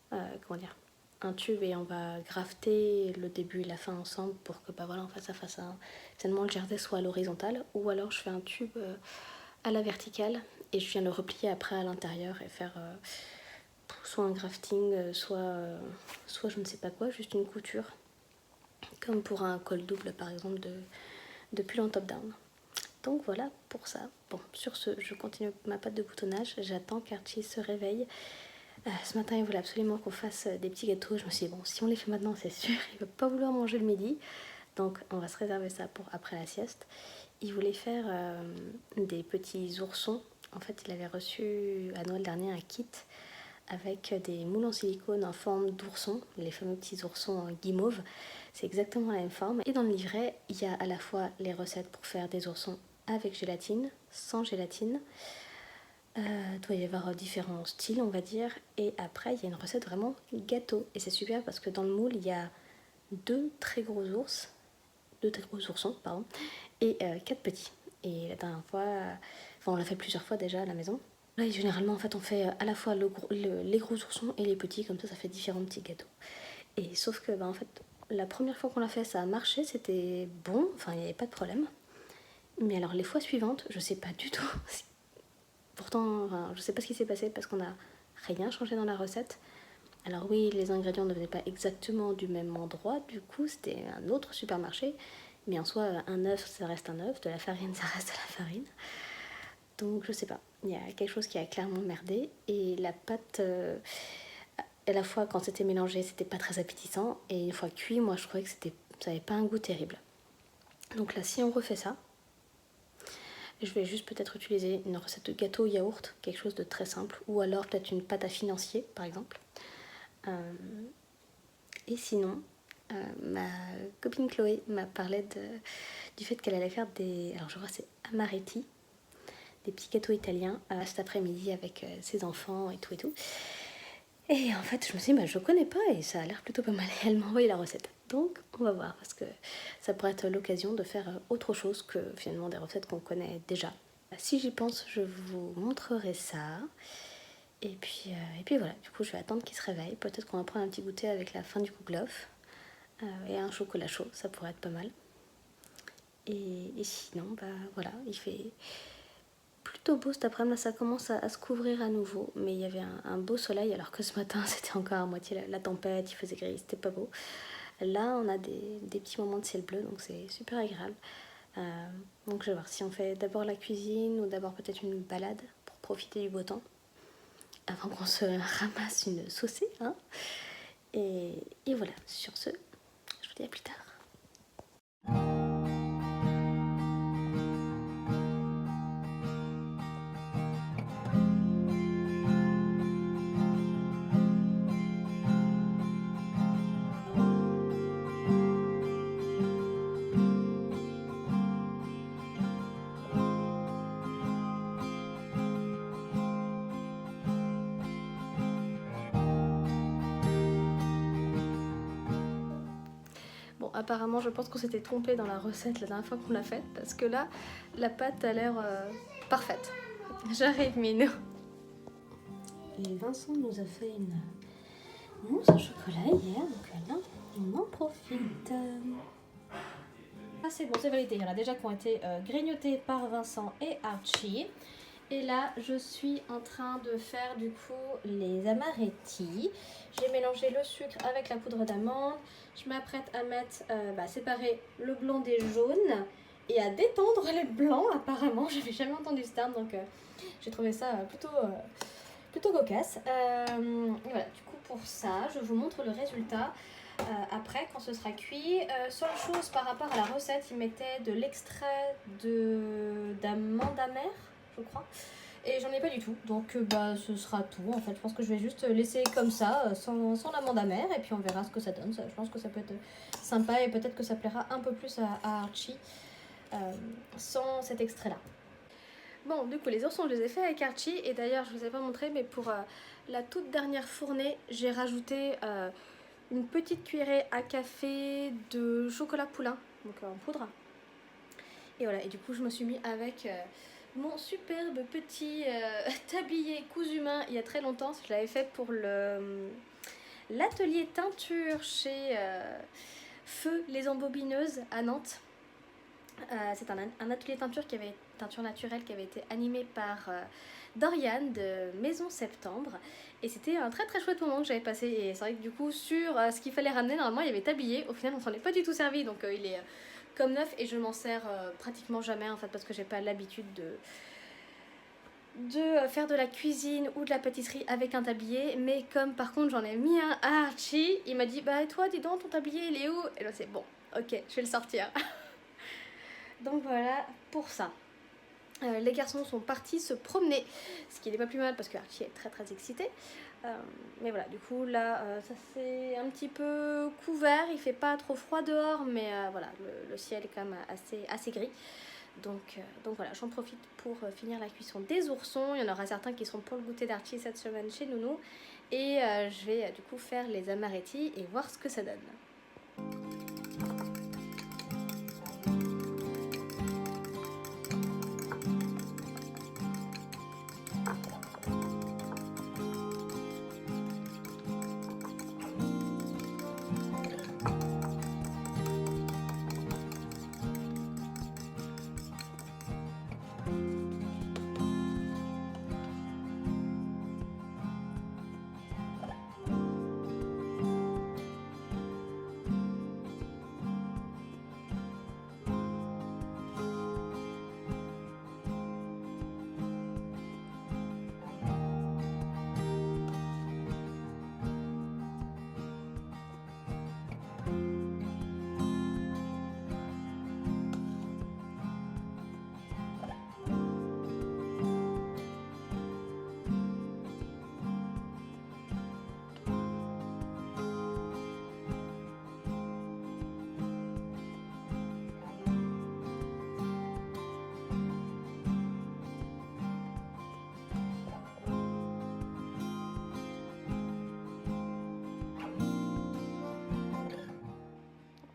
comment dire, un tube et on va grafter le début et la fin ensemble pour que bah voilà, en fait, ça fasse finalement le jersey soit à l'horizontale, ou alors je fais un tube à la verticale et je viens le replier après à l'intérieur et faire soit un grafting, soit je ne sais pas quoi, juste une couture comme pour un col double par exemple de pull en top down. Donc voilà pour ça. Bon, sur ce, je continue ma patte de boutonnage, j'attends qu'Archie se réveille. Ce matin, il voulait absolument qu'on fasse des petits gâteaux. Je me suis dit, bon, si on les fait maintenant, c'est sûr, il ne va pas vouloir manger le midi. Donc, on va se réserver ça pour après la sieste. Il voulait faire des petits oursons. En fait, il avait reçu à Noël dernier un kit avec des moules en silicone en forme d'ourson, les fameux petits oursons guimauve. C'est exactement la même forme. Et dans le livret, il y a à la fois les recettes pour faire des oursons avec gélatine, sans gélatine, doit y avoir différents styles, on va dire. Et après, il y a une recette vraiment gâteau. Et c'est super parce que dans le moule, il y a deux très gros oursons, pardon, et 4 petits. Et la dernière fois, enfin on l'a fait plusieurs fois déjà à la maison. Là, généralement, en fait, on fait à la fois les gros oursons et les petits, comme ça fait différents petits gâteaux. Et sauf que, en fait, la première fois qu'on l'a fait, ça a marché, c'était bon, enfin, il n'y avait pas de problème. Mais alors, les fois suivantes, je sais pas du tout. Pourtant, enfin, je sais pas ce qui s'est passé parce qu'on a rien changé dans la recette. Alors oui, les ingrédients ne venaient pas exactement du même endroit, du coup, c'était un autre supermarché. Mais en soi, un œuf, ça reste un œuf, de la farine, ça reste de la farine. Donc je sais pas, il y a quelque chose qui a clairement merdé. Et la pâte, à la fois quand c'était mélangé, c'était pas très appétissant. Et une fois cuit, moi je trouvais que ça avait pas un goût terrible. Donc là, si on refait ça, je vais juste peut-être utiliser une recette de gâteau yaourt, quelque chose de très simple. Ou alors peut-être une pâte à financier, par exemple. Et sinon, ma copine Chloé m'a parlé du fait qu'elle allait faire alors je crois que c'est amaretti, des petits gâteaux italiens cet après-midi avec ses enfants et tout et tout. Et en fait, je me suis dit, je connais pas et ça a l'air plutôt pas mal. Et elle m'a envoyé la recette. Donc, on va voir parce que ça pourrait être l'occasion de faire autre chose que finalement des recettes qu'on connaît déjà. Si j'y pense, je vous montrerai ça. Et puis voilà, du coup, je vais attendre qu'il se réveille. Peut-être qu'on va prendre un petit goûter avec la fin du kouglof et un chocolat chaud, ça pourrait être pas mal. Et sinon, voilà, il fait plutôt beau cet après-midi, ça commence à se couvrir à nouveau, mais il y avait un beau soleil alors que ce matin c'était encore à moitié la tempête, il faisait gris, c'était pas beau. Là on a des petits moments de ciel bleu, donc c'est super agréable. Donc je vais voir si on fait d'abord la cuisine ou d'abord peut-être une balade pour profiter du beau temps avant qu'on se ramasse une saucée, hein. Et voilà, sur ce, je vous dis à plus tard. Bon, apparemment, je pense qu'on s'était trompé dans la recette la dernière fois qu'on l'a faite, parce que là, la pâte a l'air parfaite. J'arrive, Minou. Et Vincent nous a fait une mousse au chocolat hier, donc là, on en profite. Ah, c'est bon, c'est validé. Il y en a déjà qui ont été grignotés par Vincent et Archie. Et là, je suis en train de faire du coup les amaretti. J'ai mélangé le sucre avec la poudre d'amande. Je m'apprête à mettre, séparer le blanc des jaunes et à détendre les blancs apparemment. J'avais jamais entendu ce terme, donc j'ai trouvé ça plutôt cocasse. Voilà, du coup pour ça, je vous montre le résultat. Après, quand ce sera cuit, seule chose par rapport à la recette, il mettait de l'extrait d'amande amère, je crois. Et j'en ai pas du tout, donc ce sera tout. En fait, je pense que je vais juste laisser comme ça, sans l'amande amère, et puis on verra ce que ça donne. Je pense que ça peut être sympa et peut-être que ça plaira un peu plus à Archie sans cet extrait-là. Bon, du coup, les oursons, je les ai fait avec Archie, et d'ailleurs, je vous ai pas montré, mais pour la toute dernière fournée, j'ai rajouté une petite cuillerée à café de chocolat poulain, donc en poudre. Et voilà, et du coup je me suis mis avec mon superbe petit tablier cousu main il y a très longtemps. Je l'avais fait pour l'atelier teinture chez Feu les Embobineuses à Nantes. C'est un atelier teinture naturelle qui avait été animé par Doriane de Maison Septembre. Et c'était un très très chouette moment que j'avais passé. Et c'est vrai que du coup, sur ce qu'il fallait ramener, normalement il y avait tablier. Au final, on s'en est pas du tout servi, donc il est comme neuf et je m'en sers pratiquement jamais en fait parce que j'ai pas l'habitude de faire de la cuisine ou de la pâtisserie avec un tablier. Mais comme par contre j'en ai mis un à Archie, il m'a dit bah et toi dis donc ton tablier il est où? Et là c'est bon, ok, je vais le sortir. Donc voilà pour ça. Les garçons sont partis se promener, ce qui n'est pas plus mal parce que Archie est très très excité. Mais voilà, du coup là ça c'est un petit peu couvert, il fait pas trop froid dehors, mais voilà, le ciel est quand même assez gris. Donc voilà, j'en profite pour finir la cuisson des oursons. Il y en aura certains qui seront pour le goûter d'Archie cette semaine chez Nounou. Et je vais du coup faire les amaretti et voir ce que ça donne.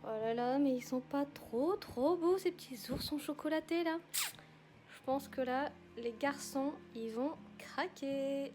Oh là là, mais ils sont pas trop beaux ces petits oursons chocolatés là. Je pense que là, les garçons, ils vont craquer.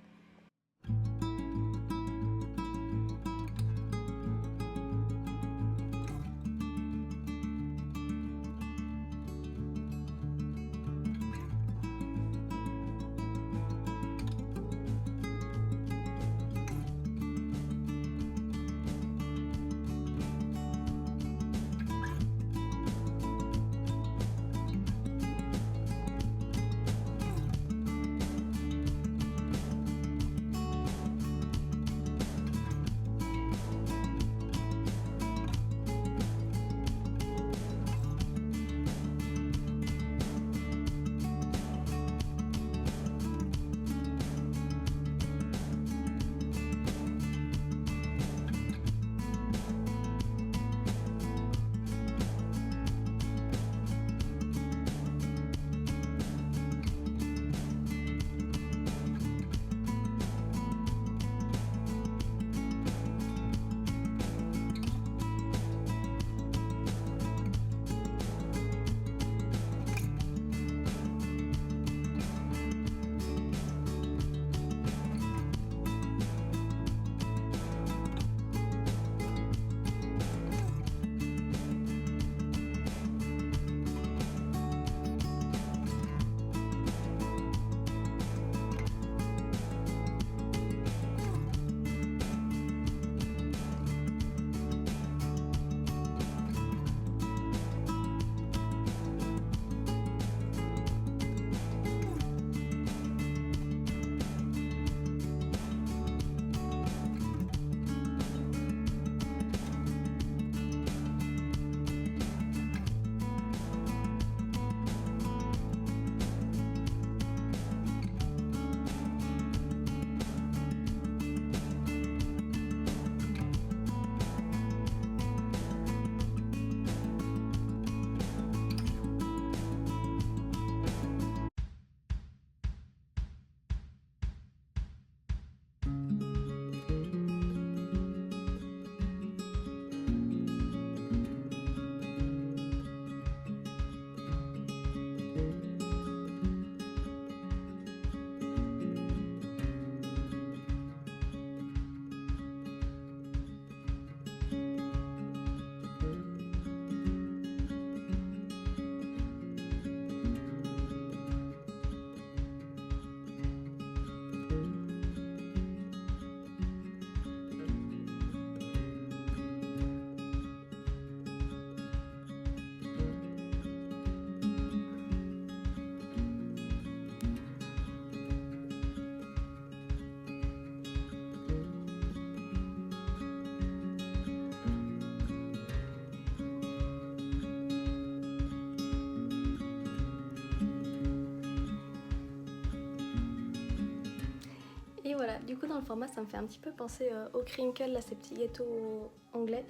Et voilà, du coup dans le format ça me fait un petit peu penser aux crinkles, là, ces petits gâteaux anglais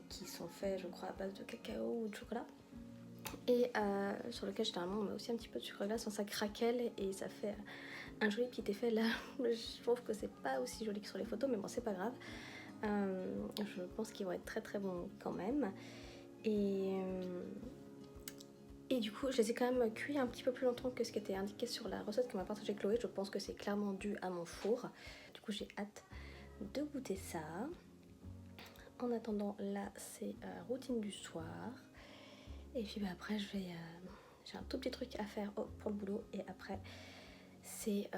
qui sont faits je crois à base de cacao ou de chocolat. et sur lequel généralement on met aussi un petit peu de sucre glace, ça craquelle et ça fait un joli petit effet. Là je trouve que c'est pas aussi joli que sur les photos, mais bon c'est pas grave. Je pense qu'ils vont être très très bons quand même. Et du coup je les ai quand même cuits un petit peu plus longtemps que ce qui était indiqué sur la recette que m'a partagée Chloé. Je pense que c'est clairement dû à mon four. Du coup j'ai hâte de goûter ça. En attendant, là c'est routine du soir. Et puis après j'ai un tout petit truc à faire pour le boulot. Et après c'est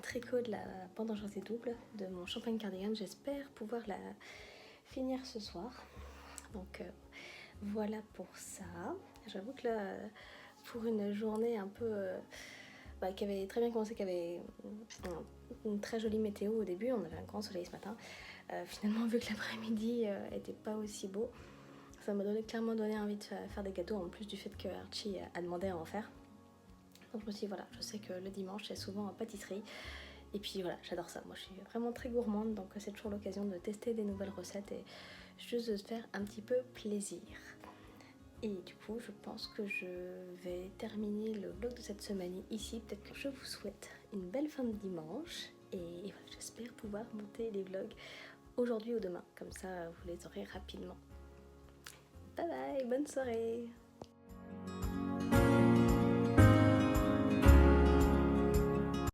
tricot de la pendencerie double de mon champagne cardigan. J'espère pouvoir la finir ce soir. Donc voilà pour ça. J'avoue que là, pour une journée un peu qui avait très bien commencé, qui avait une très jolie météo au début, on avait un grand soleil ce matin. Finalement, vu que l'après-midi était pas aussi beau, ça m'a clairement donné envie de faire des gâteaux, en plus du fait que Archie a demandé à en faire. Donc je me suis dit, voilà, je sais que le dimanche c'est souvent en pâtisserie. Et puis voilà, j'adore ça. Moi je suis vraiment très gourmande, donc c'est toujours l'occasion de tester des nouvelles recettes et juste de se faire un petit peu plaisir. Et du coup, je pense que je vais terminer le vlog de cette semaine ici. Peut-être que je vous souhaite une belle fin de dimanche. Et voilà, j'espère pouvoir monter les vlogs aujourd'hui ou demain. Comme ça, vous les aurez rapidement. Bye bye, bonne soirée!